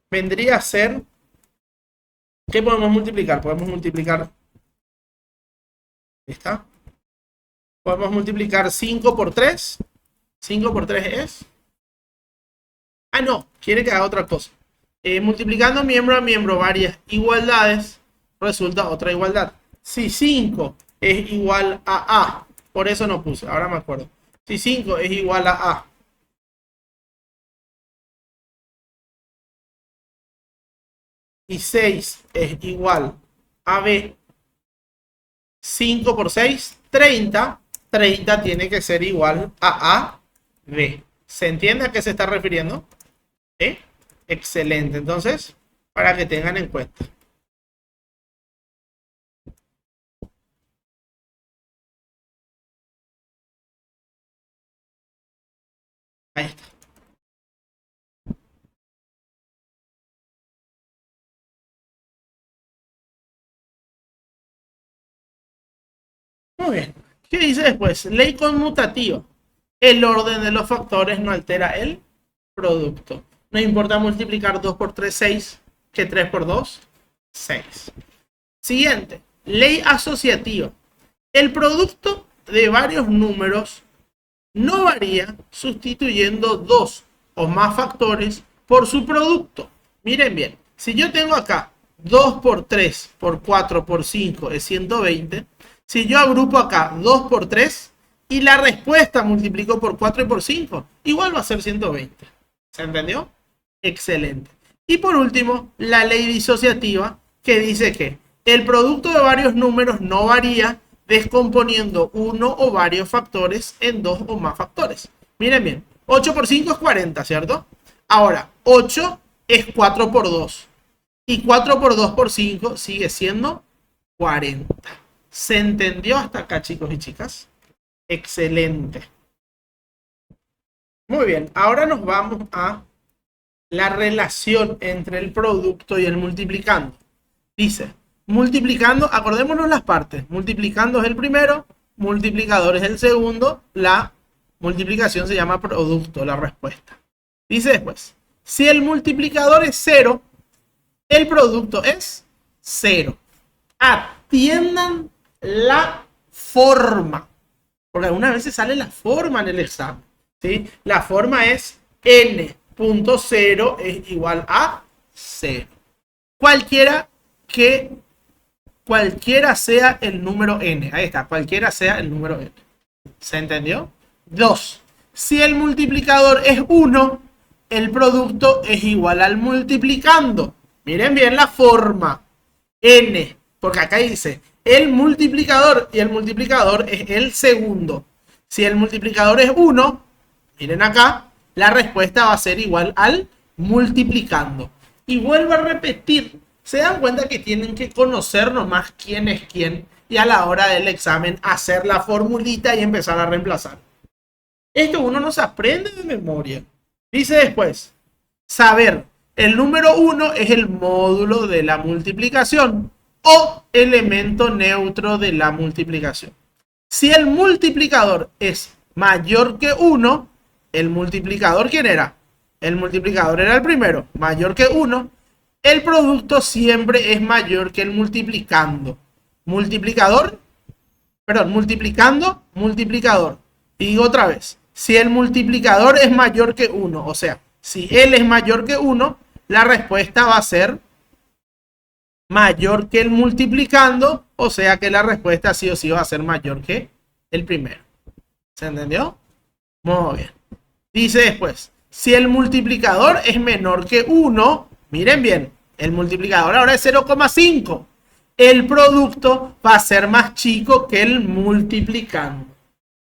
Vendría a ser, ¿qué podemos multiplicar? Podemos multiplicar, ¿está? Podemos multiplicar 5 por 3. 5 por 3 es... Ah, no, quiere que haga otra cosa. Multiplicando miembro a miembro varias igualdades, resulta otra igualdad. Si 5 es igual a A, por eso no puse, ahora me acuerdo. Si 5 es igual a A, y 6 es igual a B, 5 por 6, 30. 30 tiene que ser igual a B. ¿Se entiende a qué se está refiriendo? ¿Eh? Excelente. Entonces, para que tengan en cuenta. Ahí está. Muy bien. ¿Qué dice después? Ley conmutativa. El orden de los factores no altera el producto. No importa multiplicar 2 por 3, 6. que 3 por 2, 6. Siguiente, ley asociativa. El producto de varios números no varía sustituyendo dos o más factores por su producto. Miren bien, si yo tengo acá 2 por 3 por 4 por 5 es 120. Si yo agrupo acá 2 por 3 y la respuesta multiplico por 4 y por 5, igual va a ser 120. ¿Se entendió? Excelente. Y por último, la ley disociativa, que dice que el producto de varios números no varía descomponiendo uno o varios factores en dos o más factores. Miren bien, 8 por 5 es 40, ¿cierto? Ahora, 8 es 4 por 2. Y 4 por 2 por 5 sigue siendo 40. ¿Se entendió hasta acá, chicos y chicas? Excelente. Muy bien, ahora nos vamos a la relación entre el producto y el multiplicando. Dice, multiplicando, acordémonos las partes. Multiplicando es el primero, multiplicador es el segundo. La multiplicación se llama producto, la respuesta. Dice después, si el multiplicador es 0, el producto es 0. Atiendan la forma, porque algunas veces sale la forma en el examen, ¿sí? La forma es n.0 es igual a 0. Cualquiera sea el número n. Ahí está, cualquiera sea el número n. ¿Se entendió? 2. Si el multiplicador es 1, el producto es igual al multiplicando. Miren bien la forma. N, porque acá dice el multiplicador y el multiplicador es el segundo. Si el multiplicador es 1, miren acá, la respuesta va a ser igual al multiplicando. Y vuelvo a repetir, se dan cuenta que tienen que conocer nomás quién es quién y a la hora del examen hacer la formulita y empezar a reemplazar. Esto uno no se aprende de memoria. Dice después, saber el número 1 es el módulo de la multiplicación o elemento neutro de la multiplicación. Si el multiplicador es mayor que 1, el multiplicador, ¿quién era? El multiplicador era el primero, mayor que 1. El producto siempre es mayor que el multiplicando. Multiplicando, multiplicador. Y digo otra vez, si el multiplicador es mayor que 1, o sea, si él es mayor que 1, la respuesta va a ser mayor que el multiplicando, o sea que la respuesta sí o sí va a ser mayor que el primero. ¿Se entendió? Muy bien. Dice después, si el multiplicador es menor que 1, miren bien, el multiplicador ahora es 0,5. El producto va a ser más chico que el multiplicando.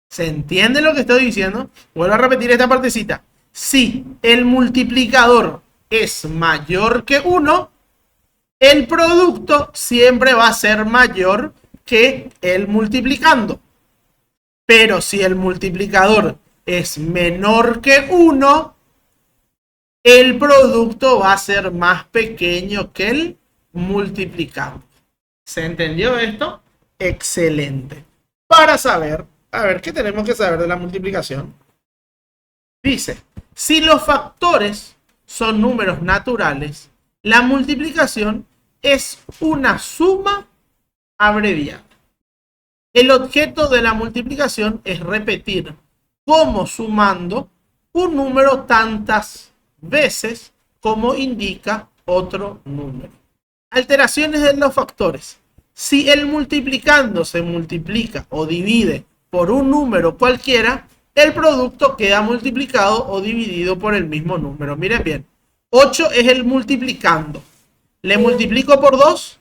¿Se entiende lo que estoy diciendo? Vuelvo a repetir esta partecita. Si el multiplicador es mayor que 1, el producto siempre va a ser mayor que el multiplicando. Pero si el multiplicador es menor que 1, el producto va a ser más pequeño que el multiplicando. ¿Se entendió esto? Excelente. Para saber, a ver, ¿qué tenemos que saber de la multiplicación? Dice, si los factores son números naturales, la multiplicación es una suma abreviada. El objeto de la multiplicación es repetir como sumando un número tantas veces como indica otro número. Alteraciones de los factores. Si el multiplicando se multiplica o divide por un número cualquiera, el producto queda multiplicado o dividido por el mismo número. Miren bien, 8 es el multiplicando. Le multiplico por 2,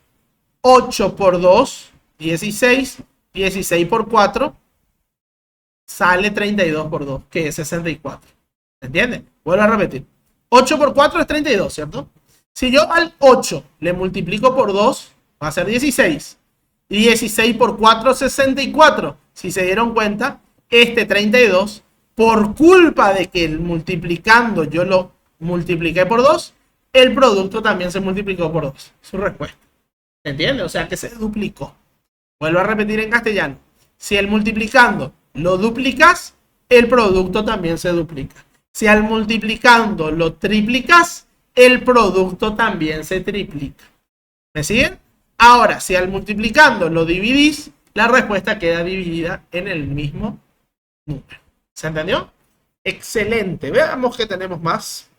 8 por 2, 16, 16 por 4, sale 32 por 2, que es 64. ¿Entienden? Vuelvo a repetir. 8 por 4 es 32, ¿cierto? Si yo al 8 le multiplico por 2, va a ser 16. Y 16 por 4, 64. Si se dieron cuenta, este 32, por culpa de que el multiplicando yo lo multipliqué por 2, el producto también se multiplicó por 2. Su respuesta. ¿Entiende? O sea que se duplicó. Vuelvo a repetir en castellano. Si el multiplicando lo duplicas, el producto también se duplica. Si al multiplicando lo triplicas, el producto también se triplica. ¿Me siguen? Ahora, si al multiplicando lo dividís, la respuesta queda dividida en el mismo número. ¿Se entendió? Excelente. Veamos qué tenemos más.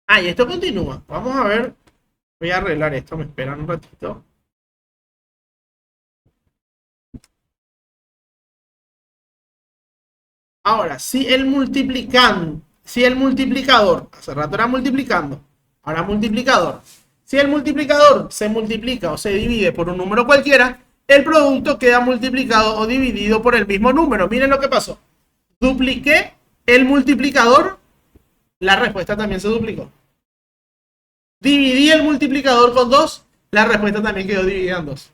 Ah, y esto continúa. Vamos a ver. Voy a arreglar esto. Me esperan un ratito. Ahora, si el multiplicador, hace rato era multiplicando, ahora multiplicador. Si el multiplicador se multiplica o se divide por un número cualquiera, el producto queda multiplicado o dividido por el mismo número. Miren lo que pasó. Dupliqué el multiplicador, la respuesta también se duplicó. Dividí el multiplicador con 2, la respuesta también quedó dividida en 2.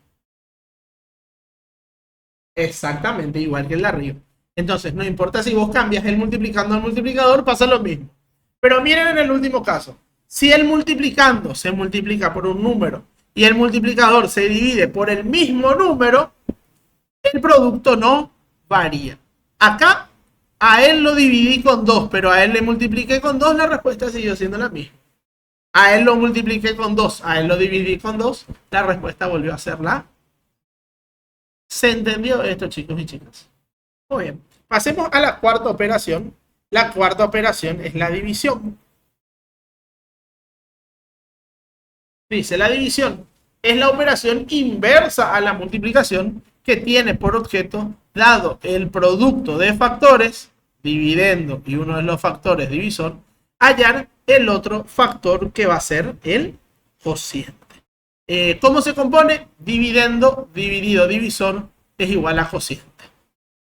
Exactamente, igual que el de arriba. Entonces, no importa si vos cambias el multiplicando al multiplicador, pasa lo mismo. Pero miren en el último caso. Si el multiplicando se multiplica por un número y el multiplicador se divide por el mismo número, el producto no varía. Acá, a él lo dividí con 2, pero a él le multipliqué con 2, la respuesta siguió siendo la misma. A él lo multipliqué con 2, a él lo dividí con 2, la respuesta volvió a ser la. ¿Se entendió esto, chicos y chicas? Muy bien. Pasemos a la cuarta operación. La cuarta operación es la división. Dice, la división es la operación inversa a la multiplicación que tiene por objeto, dado el producto de factores, dividendo y uno de los factores divisor, hallar el otro factor que va a ser el cociente. ¿Cómo se compone? Dividendo, dividido, divisor es igual a cociente.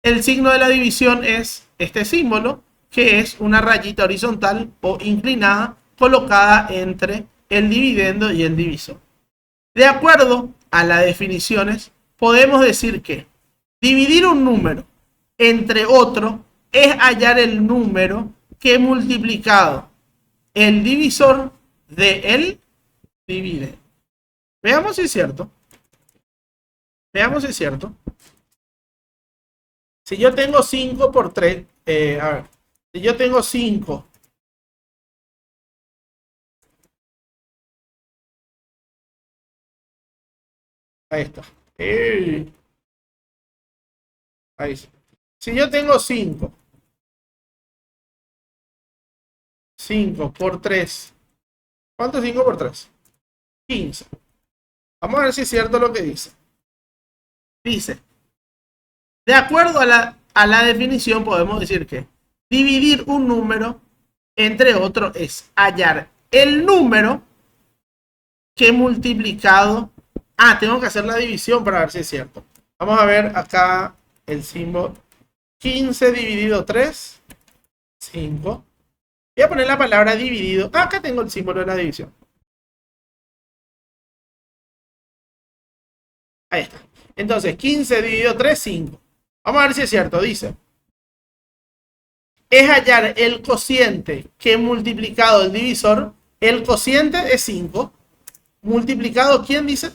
El signo de la división es este símbolo, que es una rayita horizontal o inclinada colocada entre el dividendo y el divisor. De acuerdo a las definiciones, podemos decir que dividir un número entre otro es hallar el número que multiplicado el divisor de el dividendo. Veamos si es cierto. Veamos si es cierto. Si yo tengo 5 por 3, a ver, si yo tengo 5 ahí está. Ahí sí. Si yo tengo 5 por 3, ¿cuánto es 5 por 3? 15. Vamos a ver si es cierto lo que dice. Dice, de acuerdo a la definición, podemos decir que dividir un número entre otro es hallar el número que multiplicado. Ah, tengo que hacer la división para ver si es cierto. Vamos a ver acá el símbolo. 15 dividido 3, 5. Voy a poner la palabra dividido. Acá tengo el símbolo de la división. Ahí está. Entonces, 15 dividido 3, 5. Vamos a ver si es cierto. Dice, es hallar el cociente que multiplicado el divisor. El cociente es 5. Multiplicado, ¿quién dice?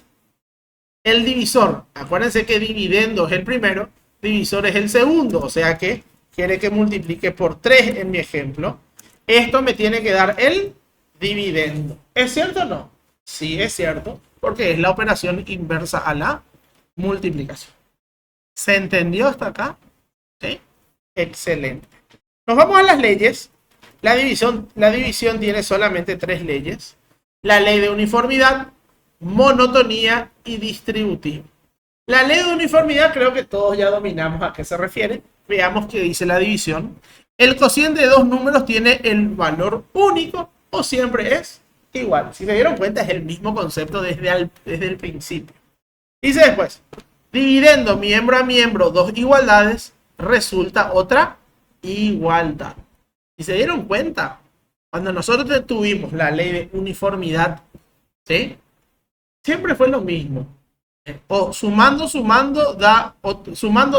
El divisor. Acuérdense que dividendo es el primero, divisor es el segundo. O sea que quiere que multiplique por 3 en mi ejemplo. Esto me tiene que dar el dividendo. ¿Es cierto o no? Sí, es cierto, porque es la operación inversa a la multiplicación. ¿Se entendió hasta acá? ¿Sí? Excelente. Nos vamos a las leyes. La división tiene solamente 3 leyes. La ley de uniformidad, monotonía y distributivo. La ley de uniformidad creo que todos ya dominamos a qué se refiere. Veamos qué dice la división. El cociente de dos números tiene el valor único o siempre es igual. Si se dieron cuenta, es el mismo concepto desde el principio. Dice después, dividiendo miembro a miembro dos igualdades, resulta otra igualdad. ¿Y se dieron cuenta? Cuando nosotros tuvimos la ley de uniformidad, ¿sí? Siempre fue lo mismo. O sumando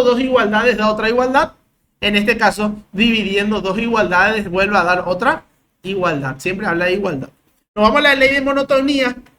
dos igualdades da otra igualdad. En este caso, dividiendo dos igualdades vuelve a dar otra igualdad. Siempre habla de igualdad. Nos vamos a la ley de monotonía.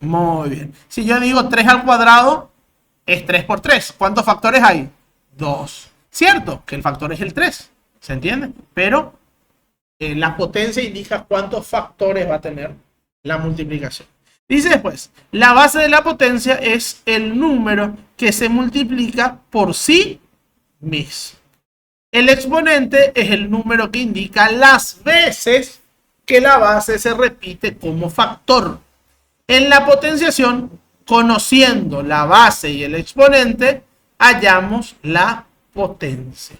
Muy bien. Si yo digo 3 al cuadrado, es 3 por 3. ¿Cuántos factores hay? 2. ¿Cierto? Que el factor es el 3. ¿Se entiende? Pero la potencia indica cuántos factores va a tener la multiplicación. Dice después, la base de la potencia es el número que se multiplica por sí mismo. El exponente es el número que indica las veces que la base se repite como factor. En la potenciación, conociendo la base y el exponente, hallamos la potencia.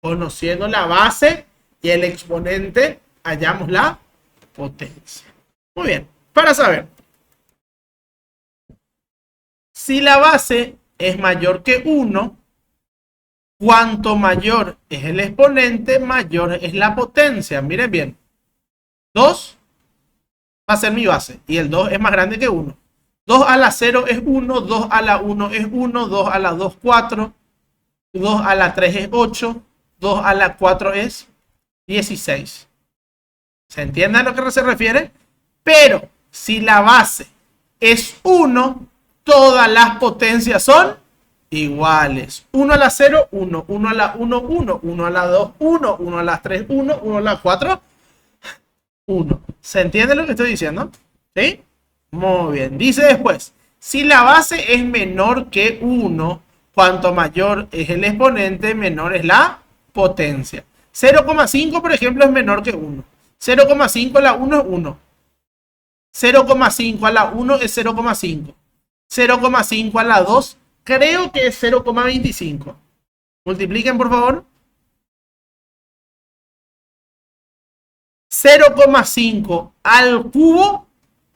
Conociendo la base y el exponente, hallamos la potencia. Muy bien, para saber si la base es mayor que 1, cuanto mayor es el exponente, mayor es la potencia. Miren bien, 2 va a ser mi base y el 2 es más grande que 1. 2 a la 0 es 1, 2 a la 1 es 1, 2 a la 2 4, 2 a la 3 es 8, 2 a la 4 es 16. ¿Se entiende a lo que se refiere? Pero si la base es 1, todas las potencias son iguales. 1 a la 0, 1, 1 a la 1, 1, 1 a la 2, 1, 1 a la 3, 1, 1 a la 4, 1. ¿Se entiende lo que estoy diciendo? ¿Sí? Muy bien. Dice después, si la base es menor que 1, cuanto mayor es el exponente, menor es la potencia. 0,5, por ejemplo, es menor que 1. 0,5 a la 1 es 1. 0,5 a la 1 es 0,5. 0,5 a la 2 creo que es 0,25. Multipliquen, por favor. 0,5 al cubo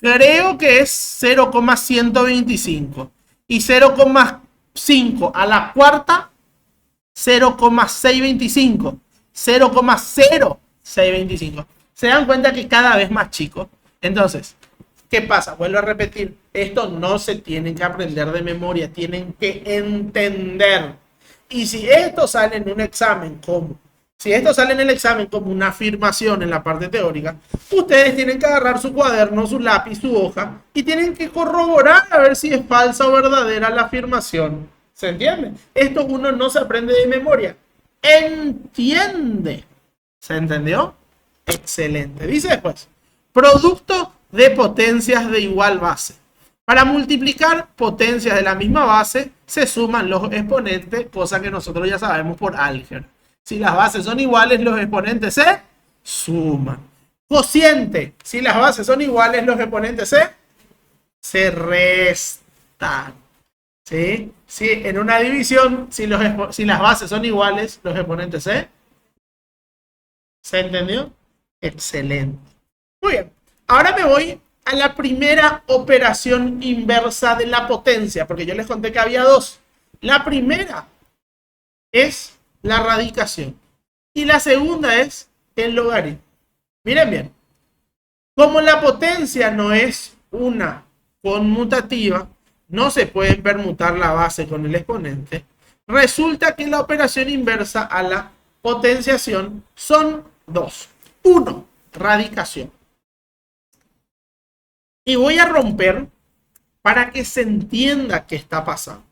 creo que es 0,125. Y 0,5 a la cuarta, 0,625. 0,0625. Se dan cuenta que cada vez más chico. Entonces, ¿qué pasa? Vuelvo a repetir. Esto no se tienen que aprender de memoria. Tienen que entender. Y si esto sale en un examen como... Si esto sale en el examen como una afirmación en la parte teórica, ustedes tienen que agarrar su cuaderno, su lápiz, su hoja y tienen que corroborar a ver si es falsa o verdadera la afirmación. ¿Se entiende? Esto uno no se aprende de memoria. Entiende. ¿Se entendió? Excelente. Dice después, producto de potencias de igual base. Para multiplicar potencias de la misma base, se suman los exponentes, cosa que nosotros ya sabemos por álgebra. Si las bases son iguales, los exponentes se suman. Cociente. Si las bases son iguales, los exponentes se restan. ¿Sí? Sí, en una división, si las bases son iguales, los exponentes se entendió? Excelente. Muy bien. Ahora me voy a la primera operación inversa de la potencia, porque yo les conté que había dos. La primera es la radicación y la segunda es el logaritmo. Miren bien, como la potencia no es una conmutativa, no se puede permutar la base con el exponente, resulta que la operación inversa a la potenciación son dos. Uno, radicación. Y voy a romper para que se entienda qué está pasando.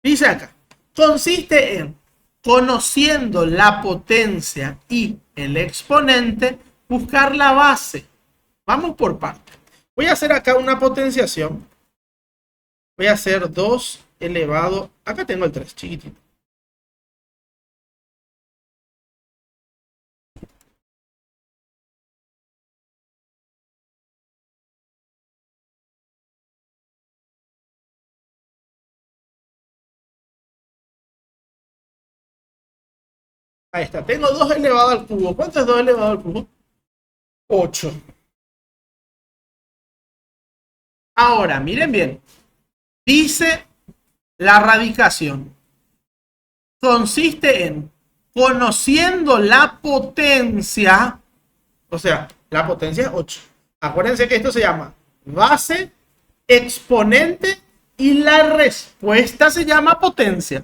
Dice acá, consiste en, conociendo la potencia y el exponente, buscar la base. Vamos por partes. Voy a hacer acá una potenciación. Voy a hacer 2 elevado. Acá tengo el 3, chiquitito. Ahí está. Tengo 2 elevado al cubo. ¿Cuánto es 2 elevado al cubo? 8. Ahora, miren bien. Dice la radicación. Consiste en, conociendo la potencia, o sea, la potencia es 8. Acuérdense que esto se llama base, exponente y la respuesta se llama potencia.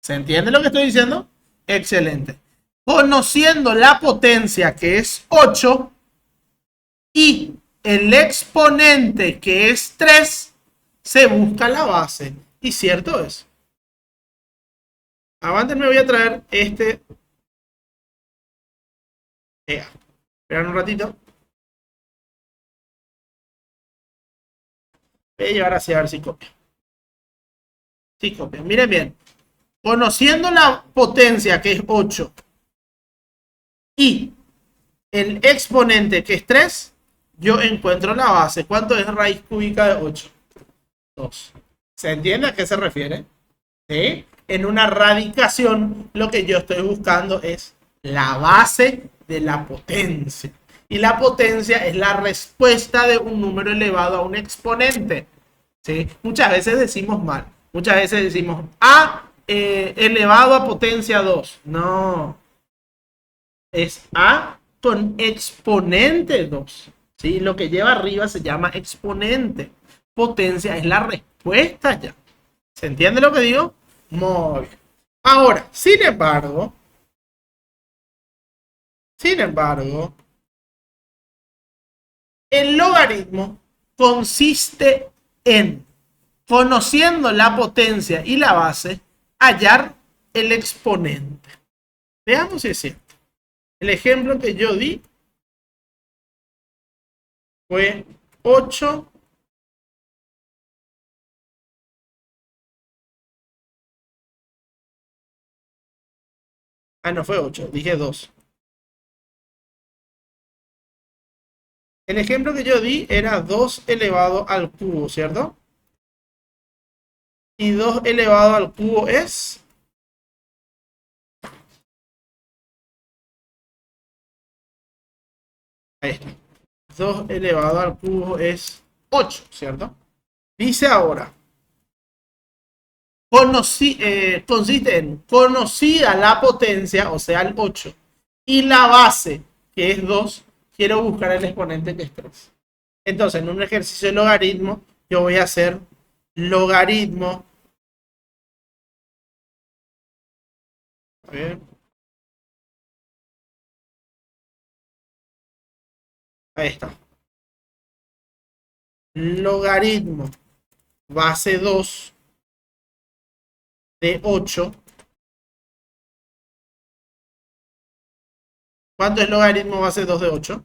¿Se entiende lo que estoy diciendo? Excelente. Conociendo la potencia, que es 8, y el exponente, que es 3, se busca la base. Y cierto es. Antes me voy a traer este. Esperan un ratito. Voy a llevar así a ver si copia. Sí, copia. Miren bien. Conociendo la potencia, que es 8, y el exponente, que es 3, yo encuentro la base. ¿Cuánto es raíz cúbica de 8? 2. ¿Se entiende a qué se refiere? ¿Sí? En una radicación, lo que yo estoy buscando es la base de la potencia. Y la potencia es la respuesta de un número elevado a un exponente. ¿Sí? Muchas veces decimos mal. Muchas veces decimos A elevado a potencia 2. No. Es A con exponente 2. ¿Sí? Lo que lleva arriba se llama exponente. Potencia es la respuesta ya. ¿Se entiende lo que digo? Muy bien. Ahora, sin embargo, el logaritmo consiste en, conociendo la potencia y la base, hallar el exponente. Veamos si es cierto. El ejemplo que yo di fue 8 no fue 8, dije 2. El ejemplo que yo di era 2 elevado al cubo, ¿cierto? Y 2 elevado al cubo es... Ahí está. 2 elevado al cubo es 8, ¿cierto? Dice ahora, consiste en conocida la potencia, o sea, el 8, y la base, que es 2, quiero buscar el exponente, que es 3. Entonces, en un ejercicio de logaritmo, yo voy a hacer logaritmo. A ver. Ahí está. Logaritmo base 2 de 8. ¿Cuánto es logaritmo base 2 de 8?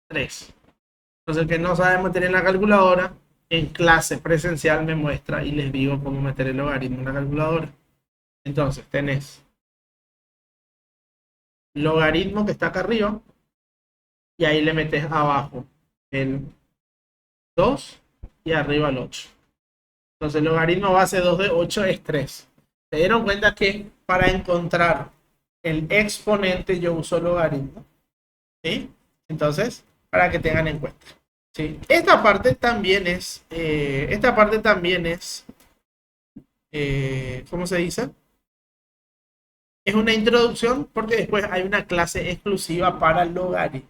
3. Entonces, el que no sabe meter en la calculadora, en clase presencial me muestra y les digo cómo meter el logaritmo en la calculadora. Entonces, tenés logaritmo, que está acá arriba, y ahí le metes abajo el 2 y arriba el 8. Entonces, el logaritmo base 2 de 8 es 3. ¿Se dieron cuenta que para encontrar el exponente yo uso logaritmo? ¿Sí? Entonces, para que tengan en cuenta. ¿Sí? Esta parte también es, ¿cómo se dice? Es una introducción, porque después hay una clase exclusiva para el logaritmo.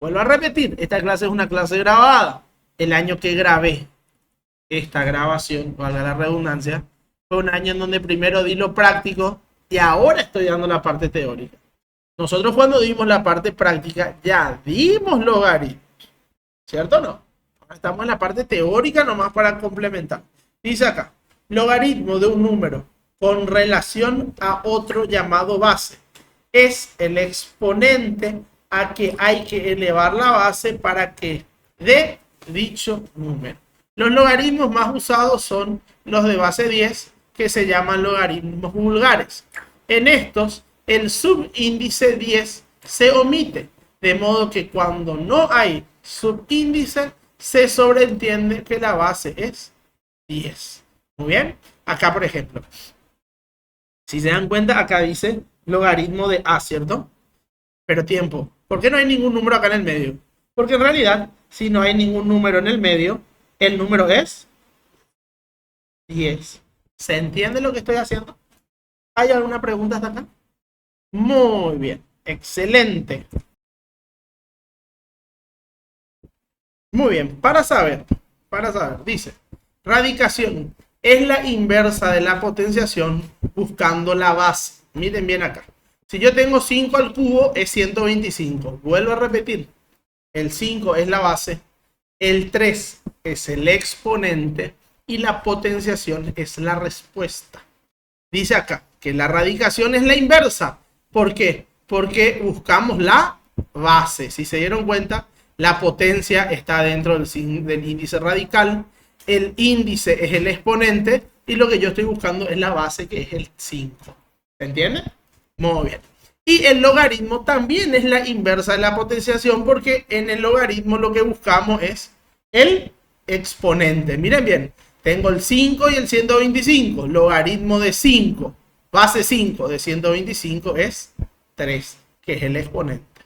Vuelvo a repetir, esta clase es una clase grabada. El año que grabé esta grabación, valga la redundancia, fue un año en donde primero di lo práctico y ahora estoy dando la parte teórica. Nosotros, cuando dimos la parte práctica, ya dimos logaritmos, ¿cierto o no? Ahora estamos en la parte teórica nomás para complementar. Dice acá, logaritmo de un número con relación a otro llamado base es el exponente a que hay que elevar la base para que dé dicho número. Los logaritmos más usados son los de base 10, que se llaman logaritmos vulgares. En estos, el subíndice 10 se omite, de modo que cuando no hay subíndice, se sobreentiende que la base es 10. Muy bien. Acá, por ejemplo, si se dan cuenta, acá dice logaritmo de A, ¿cierto? Pero tiempo. ¿Por qué no hay ningún número acá en el medio? Porque en realidad, si no hay ningún número en el medio, el número es 10. ¿Se entiende lo que estoy haciendo? ¿Hay alguna pregunta hasta acá? Muy bien. Excelente. Muy bien. Para saber, dice, radicación es la inversa de la potenciación buscando la base. Miren bien acá. Si yo tengo 5 al cubo es 125. Vuelvo a repetir. El 5 es la base. El 3 es el exponente. Y la potenciación es la respuesta. Dice acá que la radicación es la inversa. ¿Por qué? Porque buscamos la base. Si se dieron cuenta, la potencia está dentro del índice radical. El índice es el exponente. Y lo que yo estoy buscando es la base, que es el 5. ¿Se entiende? Muy bien. Y el logaritmo también es la inversa de la potenciación, porque en el logaritmo lo que buscamos es el exponente. Miren bien, tengo el 5 y el 125. Logaritmo de 5, base 5 de 125 es 3, que es el exponente.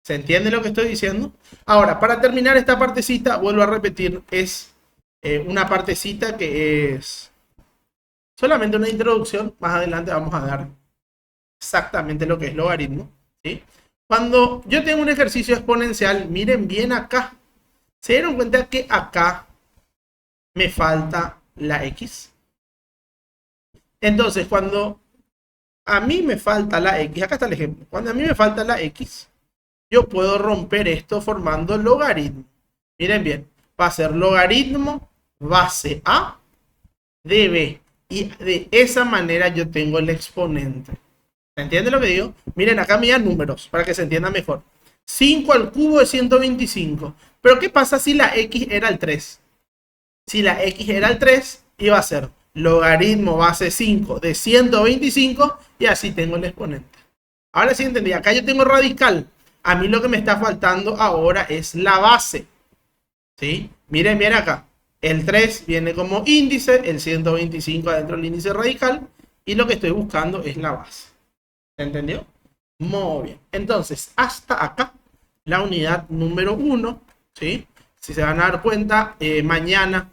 ¿Se entiende lo que estoy diciendo? Ahora, para terminar esta partecita, vuelvo a repetir, es una partecita que es solamente una introducción. Más adelante vamos a dar exactamente lo que es logaritmo, ¿sí? Cuando yo tengo un ejercicio exponencial, miren bien acá. ¿Se dieron cuenta que acá me falta la X? Entonces, cuando a mí me falta la X, acá está el ejemplo. Cuando a mí me falta la X, yo puedo romper esto formando logaritmo. Miren bien, va a ser logaritmo base A de B. Y de esa manera yo tengo el exponente. ¿Se entiende lo que digo? Miren, acá me dan números para que se entienda mejor. 5 al cubo es 125. Pero ¿qué pasa si la X era el 3? Si la X era el 3, iba a ser logaritmo base 5 de 125 y así tengo el exponente. Ahora sí entendí. Acá yo tengo radical. A mí lo que me está faltando ahora es la base. ¿Sí? Miren bien acá. El 3 viene como índice, el 125 adentro del índice radical y lo que estoy buscando es la base. ¿Se entendió? Muy bien. Entonces, hasta acá la unidad número 1. ¿Sí? Si se van a dar cuenta, mañana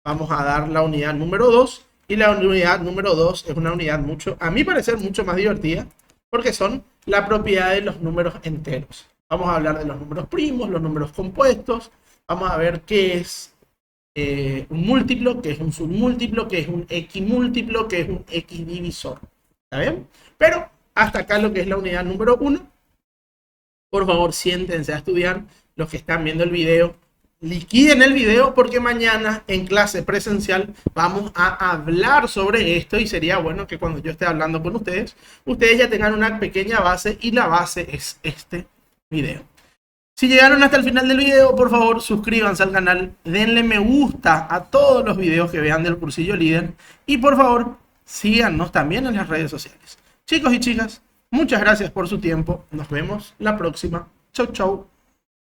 vamos a dar la unidad número 2. Y la unidad número 2 es una unidad a mi parecer, mucho más divertida. Porque son la propiedad de los números enteros. Vamos a hablar de los números primos, los números compuestos. Vamos a ver qué es un múltiplo, qué es un submúltiplo, qué es un equimúltiplo, qué es un equidivisor. ¿Está bien? Pero hasta acá lo que es la unidad número 1. Por favor, siéntense a estudiar. Los que están viendo el video, liquiden el video porque mañana en clase presencial vamos a hablar sobre esto y sería bueno que cuando yo esté hablando con ustedes, ustedes ya tengan una pequeña base y la base es este video. Si llegaron hasta el final del video, por favor suscríbanse al canal, denle me gusta a todos los videos que vean del cursillo líder y por favor síganos también en las redes sociales. Chicos y chicas, muchas gracias por su tiempo. Nos vemos la próxima. Chau, chau.